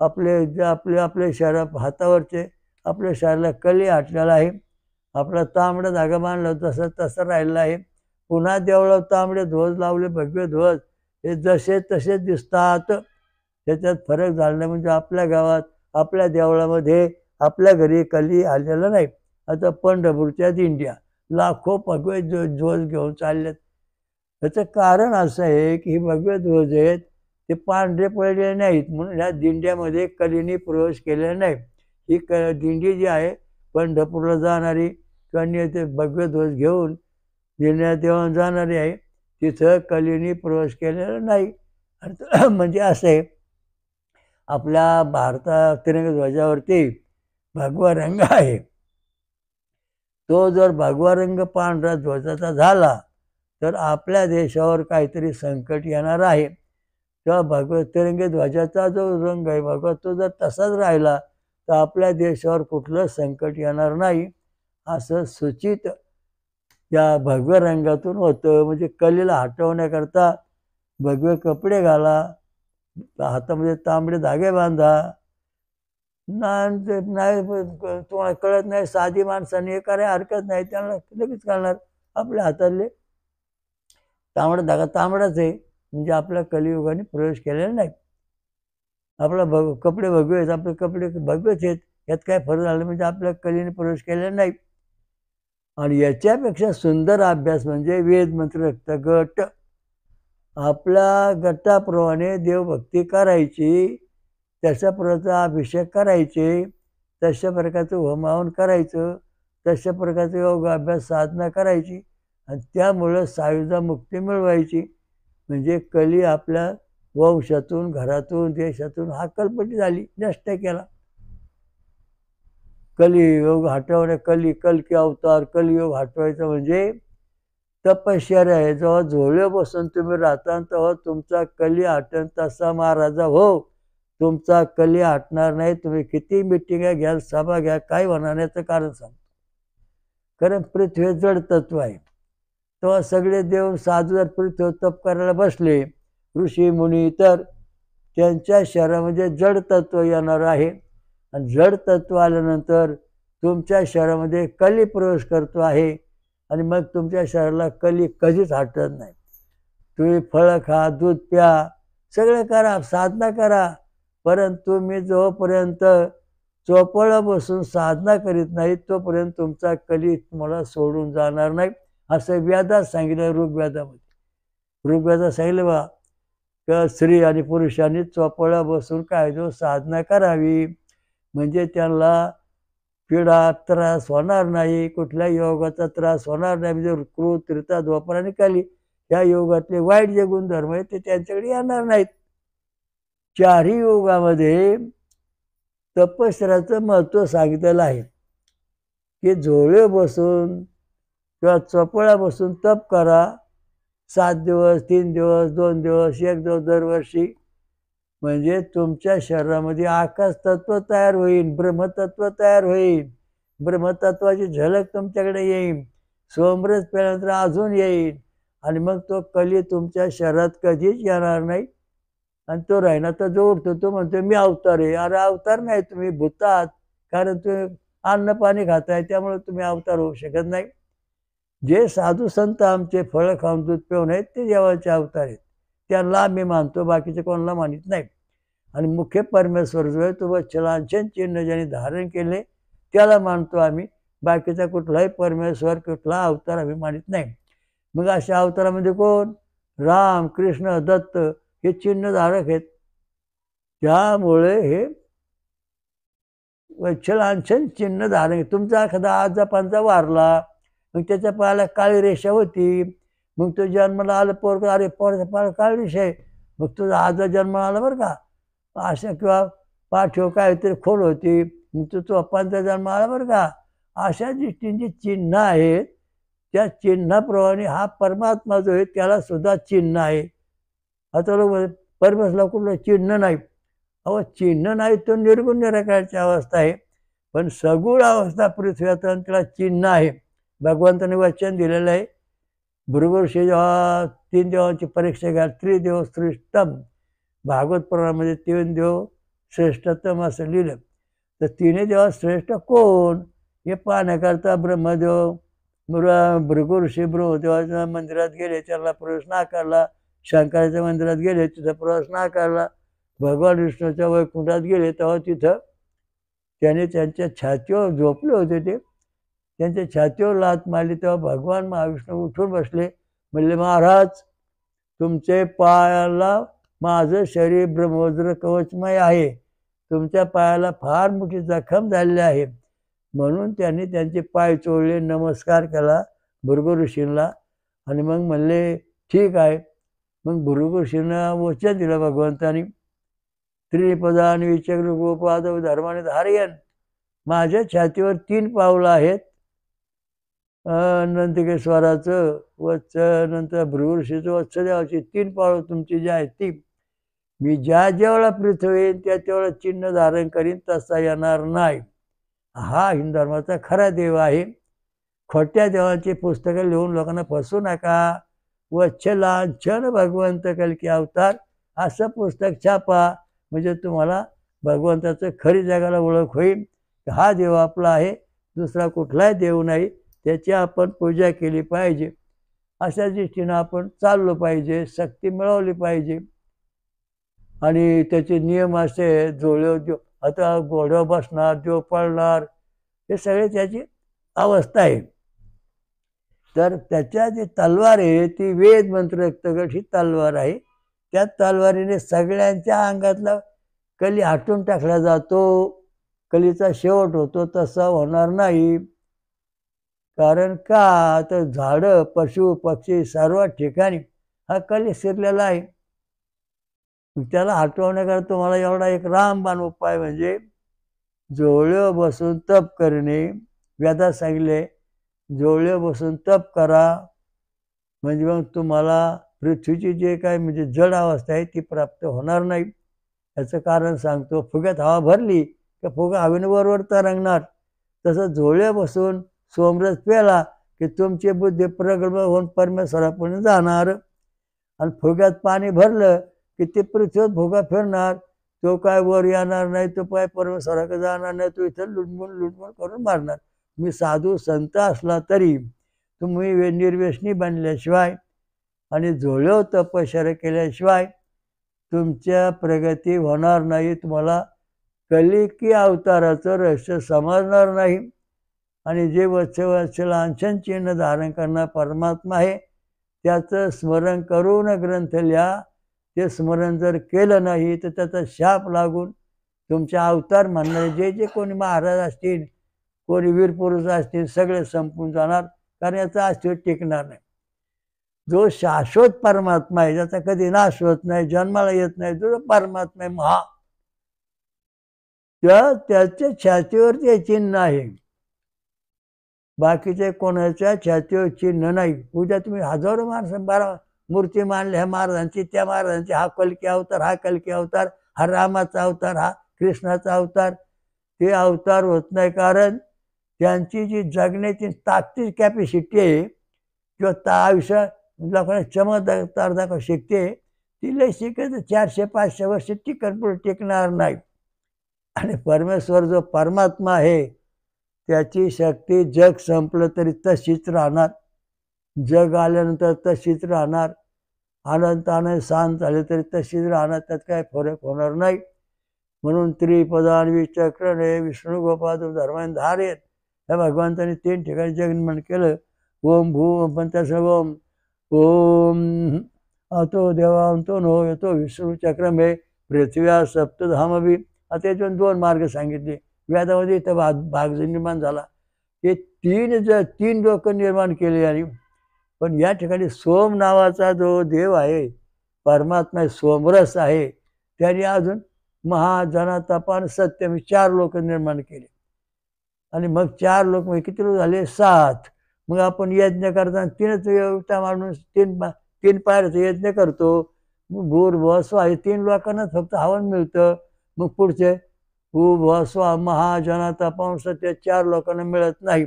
आपल्या शरीरा हातावरचे आपल्या शरीराला कली हटलेला आहे. आपला तांबडा धागा बांधला तसा राहिलेला आहे. पुन्हा देवळात तांबडे ध्वज लावले, भगवे ध्वज हे जसे तसेच दिसतात. त्याच्यात फरक झाला नाही. म्हणजे आपल्या गावात, आपल्या देवळामध्ये, आपल्या घरी कली आलेला नाही. आता पंढरपूरच्या दिंड्या लाखो भगवे ध्वज घेऊन चाललेत. त्याचं कारण असं आहे की हे भगवे ध्वज आहेत ते पांढरे पडलेले नाहीत, म्हणून ह्या दिंड्यामध्ये कलीने प्रवेश केलेला नाही. ही दिंडी जी आहे पंढरपूरला जाणारी किंवा ते भगवे ध्वज घेऊन दिंड्यात येऊन जाणारी आहे, तिथं कलीने प्रवेश केलेला नाही. म्हणजे असं आहे, आपल्या भारतात तिरंगा ध्वजावरती भगवा रंग आहे. तो जर भगवा रंग पांढरा ध्वजाचा झाला तर आपल्या देशावर काहीतरी संकट येणार आहे. तेव्हा तिरंगी ध्वजाचा जो रंग आहे भगवा, तो जर तसाच राहिला तर आपल्या देशावर कुठलं संकट येणार नाही, असं सूचित या भगव्या रंगातून होतं. म्हणजे कलीला हटवण्याकरता भगवे कपडे घाला, हातामध्ये तांबडे धागे बांधा. नाही तुम्हाला कळत नाही, साधी माणसाने हे करायला हरकत नाही, त्यांना लगेच कळणार आपल्या हातातले तांबडा धागा तांबडाच आहे, म्हणजे आपल्या कलियुगाने प्रवेश केलेला नाही. आपला कपडे भगवे आहेत, आपले कपडे भगवेच आहेत, यात काय फरक झाला म्हणजे आपल्या कलीने प्रवेश केलेला नाही. आणि याच्यापेक्षा सुंदर अभ्यास म्हणजे वेद मंत्र रक्त गट. आपल्या गटाप्रमाणे देवभक्ती करायची, तशा प्रकारचा अभिषेक करायचे, तशा प्रकारचं होमावन करायचं, तशा प्रकारचं योगाभ्यास साधना करायची आणि त्यामुळं सायुजा मुक्ती मिळवायची. म्हणजे कली आपल्या वंशातून, घरातून, देशातून हाकलपट्टी झाली, नष्ट केला. कलियोग हटवणे, कल्की अवतार, कलियोग हटवायचं म्हणजे तपश्चर्या आहे. जेव्हा झोळे बसून तुम्ही राहता तेव्हा तुमचा कली हटन, तसा महाराजा हो तुमचा कली हटणार नाही. तुम्ही किती मिटिंगा घ्याल, सभा घ्या, काय होणार नाही याचं कारण सांगतो. कारण पृथ्वी जड तत्व आहे. तेव्हा सगळे देव साधू जर पृथ्वीवर तप करायला बसले, ऋषी मुनी, तर त्यांच्या शरीरामध्ये जड तत्व येणार आहे. आणि जड तत्व आल्यानंतर तुमच्या शरीरामध्ये कली प्रवेश करतो आहे आणि मग तुमच्या शरीराला कली कधीच हटत नाही. तुम्ही फळं खा, दूध प्या, सगळं करा, साधना करा, परंतु मी जोपर्यंत चोपळा बसून साधना करीत नाही तोपर्यंत तुमचा कली तुम्हाला सोडून जाणार नाही, असं वेदात सांगितलं. ऋग्वेदात सांगितलं बा किंवा स्त्री आणि पुरुषांनी चोपळा बसून काय जो साधना करावी, म्हणजे त्यांना पीडा त्रास होणार नाही, कुठल्या योगाचा त्रास होणार नाही. म्हणजे क्रोध, त्रिता, द्वापर आणि कली या योगातले वाईट जे गुणधर्म आहेत ते त्यांच्याकडे येणार नाहीत. चारही योगामध्ये तपश्चर्याचं महत्त्व सांगितलेलं आहे की झोळे बसून किंवा चोपळा बसून तप करा. 7 दिवस, 3 दिवस, 2 दिवस, 1 दिवस दरवर्षी. म्हणजे तुमच्या शरीरामध्ये आकाश तत्व तयार होईल, ब्रह्मतत्व तयार होईल, ब्रह्मतत्वाची झलक तुमच्याकडे येईल, सोमरस पेल्यानंतर अजून येईल आणि मग तो कली तुमच्या शरीरात कधीच येणार नाही. आणि तो राहिना तर जो उठतो तो म्हणतो मी अवतार आहे. अरे अवतार नाही, तुम्ही भूतात, कारण तुम्ही अन्न पाणी खाताय, त्यामुळे तुम्ही अवतार होऊ शकत नाही. जे साधू संत आमचे फळं खाऊन दूध पिऊन आहेत ते देवाचे अवतार आहेत, त्यांना आम्ही मानतो, बाकीचे कोणाला मानित नाही. आणि मुख्य परमेश्वर जो आहे तो वच्छलांछन चिन्ह ज्याने धारण केले त्याला मानतो आम्ही, बाकीचा कुठलाही परमेश्वर, कुठला अवतार आम्ही मानित नाही. मग अशा अवतारामध्ये कोण? राम, कृष्ण, दत्त हे चिन्ह धारक आहेत. त्यामुळे हे वच्छलांछन चिन्ह धारण. तुमचा एखादा आजा पंजा वारला, मग त्याच्या पायाला काळी रेषा होती, मग तो जन्माला आलं पोरगं, अरे पोराच्या पायाला काळी रेषा आहे, मग तुझा आजा जन्माला आला बरं का, अशा. किंवा पाठीवर काहीतरी खोल होती, मग तो पंचा जन्म आला बरं का. अशा दृष्टीने चिन्ह आहेत, त्या चिन्हाप्रमाणे हा परमात्मा जो आहे त्याला सुद्धा चिन्ह आहे. आता लोक परमेश्वरला कुठलं चिन्ह नाही. अहो चिन्ह नाही तो निर्गुण निराकारची अवस्था आहे, पण सगुण अवस्था पृथ्वीत त्याला चिन्ह आहे. भगवंताने वचन दिलेलं आहे, भृगुऋषी जेव्हा 3 देवांची परीक्षा घ्याल, त्रिदेव श्रेष्ठम, भागवत पुराणामध्ये 3 देव श्रेष्ठतम असं लिहिलं. तर 3 देवात श्रेष्ठ कोण हे पाहण्याकरता ब्रह्मदेव भृगुऋषी ब्रह्मदेवाच्या मंदिरात गेले, त्याला प्रवेश नाकारला. शंकराच्या मंदिरात गेले, तिथं प्रवेश नाकारला. भगवान विष्णूच्या वैकुंठात गेले, तेव्हा तिथं त्याने त्यांच्या छातीवर झोपले होते, ते त्यांच्या छातीवर लात मारली. तेव्हा भगवान महाविष्णू उठून बसले, म्हणले, महाराज, तुमचे पायाला माझं शरीर ब्रह्मवज्र कवचमय आहे, तुमच्या पायाला फार मोठी जखम झालेली आहे. म्हणून त्यांनी त्यांचे पाय चोळले, नमस्कार केला भृगु ऋषींना. आणि मग म्हणले, ठीक आहे. मग भृगु ऋषींना वचन दिलं भगवंतानी, त्रिपदान विचक्र गोपाद धर्माने धारयन, माझ्या छातीवर 3 पावलं आहेत. नंदिकेश्वराचं वत्स, नंतर भृगु ऋषीचं वत्स देवाची 3 पावलं तुमची जी आहेत ती, मी ज्या जेवढा पृथ्वी येईन त्या तेवढा चिन्ह धारण करीन, तसा येणार नाही. हा हिंदू धर्माचा खरा देव आहे. खोट्या देवांची पुस्तकं लिहून लोकांना फसवू नका. वच्छ लांछन भगवंत कल्की अवतार असं पुस्तक छापा, म्हणजे तुम्हाला भगवंताचं खरी जगाला ओळख होईल. हा देव आपला आहे, दुसरा कुठलाही देव नाही. त्याची आपण पूजा केली पाहिजे. अशा दृष्टीनं आपण चाललो पाहिजे, शक्ती मिळवली पाहिजे. आणि त्याचे नियम असे, जो आता घोड्यावर बसणार, जो पळणार, हे सगळे त्याची अवस्था आहे. तर त्याच्या जी तलवार आहे ती वेद मंत्र ही तलवार आहे. त्या तलवारीने सगळ्यांच्या अंगातला कली हटून टाकला जातो, कलीचा शेवट होतो. तसा होणार नाही. कारण का, तर झाडं, पशु पक्षी सर्व ठिकाणी हा कली शिरलेला आहे. त्याला हटवण्याकरता तुम्हाला एवढा एक रामबाण उपाय, म्हणजे जोळ्यावर बसून तप करणे. वेदात सांगितले, जोळ्यावर बसून तप करा, म्हणजे मग तुम्हाला पृथ्वीची जे काय म्हणजे जड अवस्था आहे ती प्राप्त होणार नाही. याचं कारण सांगतो. फुग्यात हवा भरली तर फुगा हवेने वरवर तरंगणार. तसं जोळ्यावर बसून सोमरस प्याला की तुमची बुद्धी प्रगल्भ होऊन परमेश्वरापर्यंत जाणार. आणि फुग्यात पाणी भरलं की ते पृथ्वीवर फुगा फिरणार, तो काय वर येणार नाही, तो काय परमेश्वराकडे जाणार नाही, तो इथं लुटमून करून मारणार. मी साधू संत असला तरी तुम्ही निर्व्यसनी बनल्याशिवाय आणि जोळ्यावर तपश्चर्या केल्याशिवाय तुमच्या प्रगती होणार नाही. तुम्हाला कलिकी अवताराचं रहस्य समजणार नाही. आणि जे वत्स लांछन चिन्ह धारण करणारा परमात्मा आहे त्याचं स्मरण करून ग्रंथ लिहा. ते स्मरण जर केलं नाही तर त्याचा शाप लागून तुमच्या अवतार म्हणणारे जे जे कोणी महाराज असतील, कोणी वीर पुरुष असतील, सगळे संपून जाणार. कारण याचा अस्तित्व टिकणार नाही. जो शाश्वत परमात्मा आहे, ज्याचा कधी नाश होत नाही, जन्माला येत नाही, जो परमात्मा आहे महा, त्याच्या छातीवर ते चिन्ह आहे. बाकीचे कोणाच्या छातीवर चिन्ह नाही. उद्या तुम्ही हजारो माणसं 12 मूर्ती मानल्या, ह्या महाराजांची, त्या महाराजांची, हा कल्की अवतार, हा कल्की अवतार, हा रामाचा अवतार, हा कृष्णाचा अवतार. ते अवतार होत नाही. कारण त्यांची जी जगण्याची ताकदीची कॅपॅसिटी आहे किंवा आयुष्य लोकांना चमत्कार दाखवू शकते, ती लय शिकायचं 400-500 वर्ष पुढे टिकणार नाही. आणि परमेश्वर जो परमात्मा आहे त्याची शक्ती जग संपलं तरी तशीच राहणार. जग आल्यानंतर तशीच राहणार. अनंताने शांत झाले तरी तशीच राहणार. त्यात काय फरक होणार नाही. म्हणून त्रिपदान विचक्रणे विष्णू गोपाद धर्माने धारेत या भगवंताने 3 ठिकाणी जगन्मन केलं. ओम भू पण त्याचं ओम ओम अतो देवांतो नो येतो विष्णू चक्रमे पृथ्व्या सप्तधामवी. आता याच्यातून 2 मार्ग सांगितले. वेदामध्ये इथं भाग निर्माण झाला. हे 3 लोक निर्माण केले. आणि पण या ठिकाणी सोम नावाचा जो देव आहे, परमात्मा आहे, सोमरस आहे, त्याने अजून महाजनतपान सत्यम 4 लोक निर्माण केले. आणि मग 4 लोक म्हणजे किती लोक झाले? 7. मग आपण यज्ञ करताना 3च योगता माणून 3 पायऱ्याचा यज्ञ करतो. भूर्भुवः स्वः 3 लोकांनाच फक्त हवन मिळतं. मग पुढचे भूर्भुवः स्वः महाजनतपान सत्य 4 लोकांना मिळत नाही.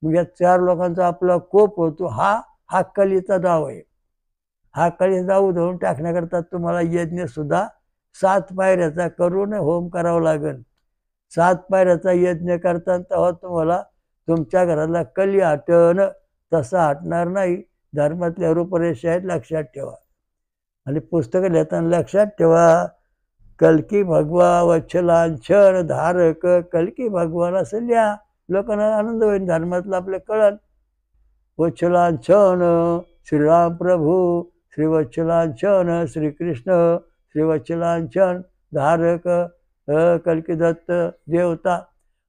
मग या 4 लोकांचा आपला कोप होतो. हा कलीचा डाव आहे. हा कली जाऊ धरून टाकण्याकरता तुम्हाला यज्ञ सुद्धा 7 पायऱ्याचा करून होम करावा लागेल. 7 पायऱ्याचा यज्ञ करताना तेव्हा तुम्हाला तुमच्या घराला कली हटन, तसा हटणार नाही. धर्मातल्या रूपरेषा आहेत, लक्षात ठेवा. आणि पुस्तकं लिहिताना लक्षात ठेवा, कल्की भगवा वच्छलांछन धारक कल्की भगवान असं लिहा. लोकांना आनंद होईल, धर्मातलं आपल्या कळण. वच्छलांछन श्रीराम प्रभू, श्रीवच्छलांछन श्रीकृष्ण, श्रीवच्छलांछन धारक कल्की दत्त देवता,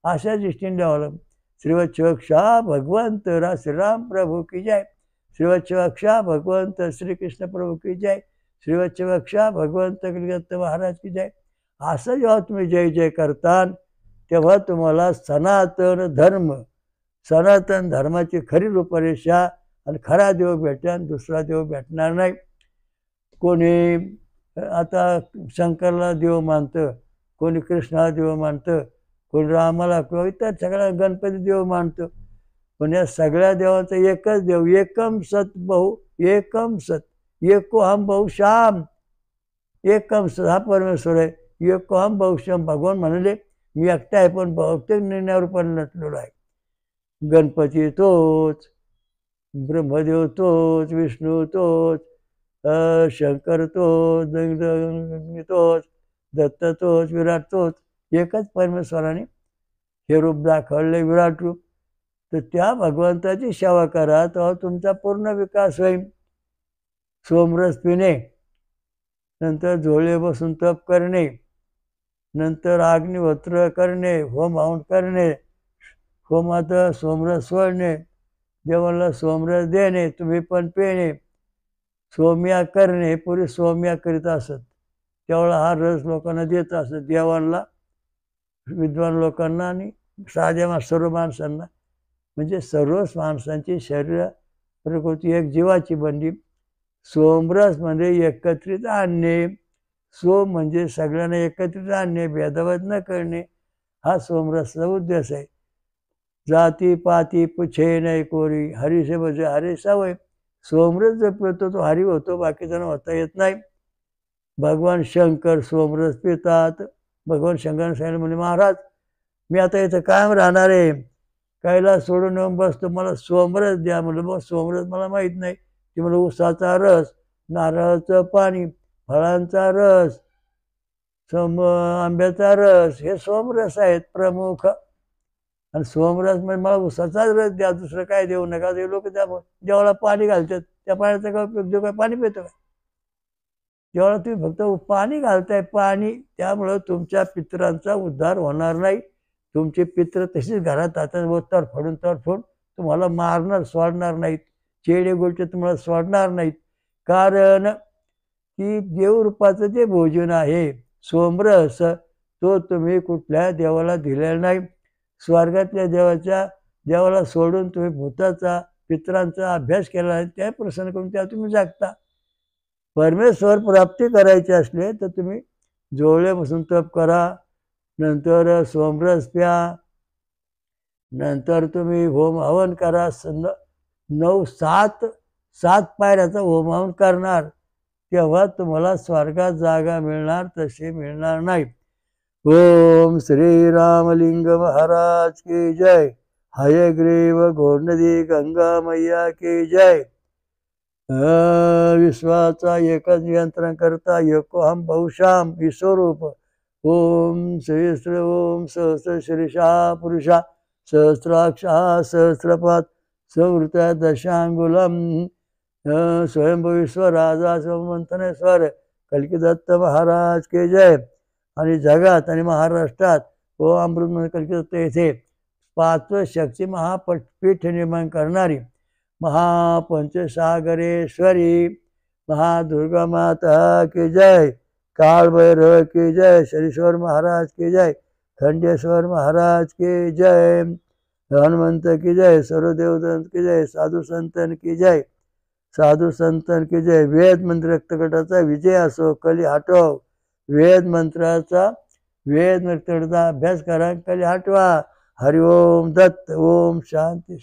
अशा दृष्टीने द्यावं. श्रीवच्छक्षा भगवंत श्रीराम प्रभू की जय, श्रीवच्छक्षा भगवंत श्रीकृष्ण प्रभू की जय, श्रीवच्छक्षा भगवंत कलिदत्त महाराज की जय. असं जेव्हा तुम्ही जय जय करता तेव्हा तुम्हाला सनातन धर्माची खरी रूपरेषा आणि खरा देव भेटेल, दुसरा देव भेटणार नाही. कोणी आता शंकरला देव मानतं, कोणी कृष्णाला देव मानतं, कोणी रामाला किंवा इतर सगळ्या गणपती देव मानतं. पण या सगळ्या देवांचा एकच देव, एकम सत बहु एकम सत, एको हम बहुश्याम, एकम सत हा परमेश्वर आहे. एको हम बहुश्याम, भगवान म्हणाले मी एकटा आहे पण बहुतेक निर्णयारूपाने नटलेलो आहे. गणपती तोच, ब्रह्मदेव तोच, विष्णू तोच, शंकर तोच, तोच, दत्त तोच, विराट तोच. एकच परमेश्वराने हे रूप दाखवले, विराट रूप. तर त्या भगवंताची सेवा करा, तेव्हा तुमचा पूर्ण विकास होईल. सोमरस पिणे, नंतर झोळे बसून तप करणे, नंतर अग्निहोत्र करणे, होम हवन करणे, होमात सोमरस सोडणे, देवाला सोमरस देणे, तुम्ही पण पिणे, सोम्या करणे. पुरी सोम्या करीत असत, त्यावेळेला हा रस लोकांना देत असत, देवांना, विद्वान लोकांना आणि साध्या सर्व माणसांना. म्हणजे सर्व माणसांची शरीर प्रकृती एक जीवाची बनली. सोमरस म्हणजे एकत्रित आणणे, सोम म्हणजे सगळ्यांना एकत्रित आणणे, भेदभाव न करणे, हा सोमरसचा उद्देश आहे. जाती पाती पुछे नाही कोरी, हरीसे बजे हरी सवय. सोमरस जर पितो तो हरी होतो, बाकीच्यांना होता येत नाही. भगवान शंकर सोमरस पितात. भगवान शंकर सांगितलं म्हणजे महाराज मी आता इथं कायम राहणार आहे, कैलास सोडून येऊन बसतो, मला सोमरस द्या. म्हणलं मग सोमरस मला माहीत नाही. ते म्हणलं उसाचा रस, नारळाचं पाणी, फळांचा रस, आंब्याचा रस, हे सोमरस आहेत प्रमुख. आणि सोमरस म्हणजे मला उसाचाच रस द्या, दुसरं काय देऊ नका. ते लोक त्या देवाला पाणी घालतात, त्या पाण्याचा काय उपयोग, देव काय पाणी पितो काय? देवाला तुम्ही फक्त पाणी घालताय, पाणी. त्यामुळं तुमच्या पितरांचा उद्धार होणार नाही. तुमचे पित्र तसेच घरात आता तरफडून तुम्हाला मारणार, सोडणार नाहीत. चेडे गोष्टी तुम्हाला सोडणार नाहीत. कारण की देवरूपाचं जे भोजन आहे सोमरस, तो तुम्ही कुठल्या देवाला दिलेला नाही. स्वर्गातल्या देवाला सोडून तुम्ही भूताचा, पितरांचा अभ्यास केला आहे, त्या प्रसन्न करून त्या तुम्ही जागता. परमेश्वर प्राप्ती करायची असले तर तुम्ही जोळे बसून तप करा, नंतर सोमरस प्या, नंतर तुम्ही होम हवन करा. 7 पायऱ्याचा होम हवन करणार, तेव्हा तुम्हाला स्वर्गात जागा मिळणार, तशी मिळणार नाही. ओम श्री रामलिंग महाराज की जय. हयग्रीव घोरनदी गंगा मैया की जय. विश्वाचा एकच नियंत्रण करता एको हम बहुश्याम विश्वरूप. ओम सहस्र ओम सहस्र शीर्षा पुरुषा सहस्राक्षा सहस्रपात संवृत दशांगुलम स्वयंभू राजा स्वमंथनेश्वर कल्की दत्त महाराज के जय. आणि जगात आणि महाराष्ट्रात व अमृत कल्की दत्त येथे 5 शक्ती महापीठ निर्माण करणारी महापंचसागरेश्वरी महादुर्गा माता की जय. कालभैरव की जय. शरीश्वर महाराज की जय. खंडेश्वर महाराज की जय. हनुमंत की जय. सर्वदेवदंत की जय. साधू संतन की जय. साधू संतन की जय. वेद मंत्र रक्तगटाचा विजय असो, कली हटव. वेद मंत्राचा अभ्यास करा, कली हटवा. हरिओम दत्त. ओम शांती.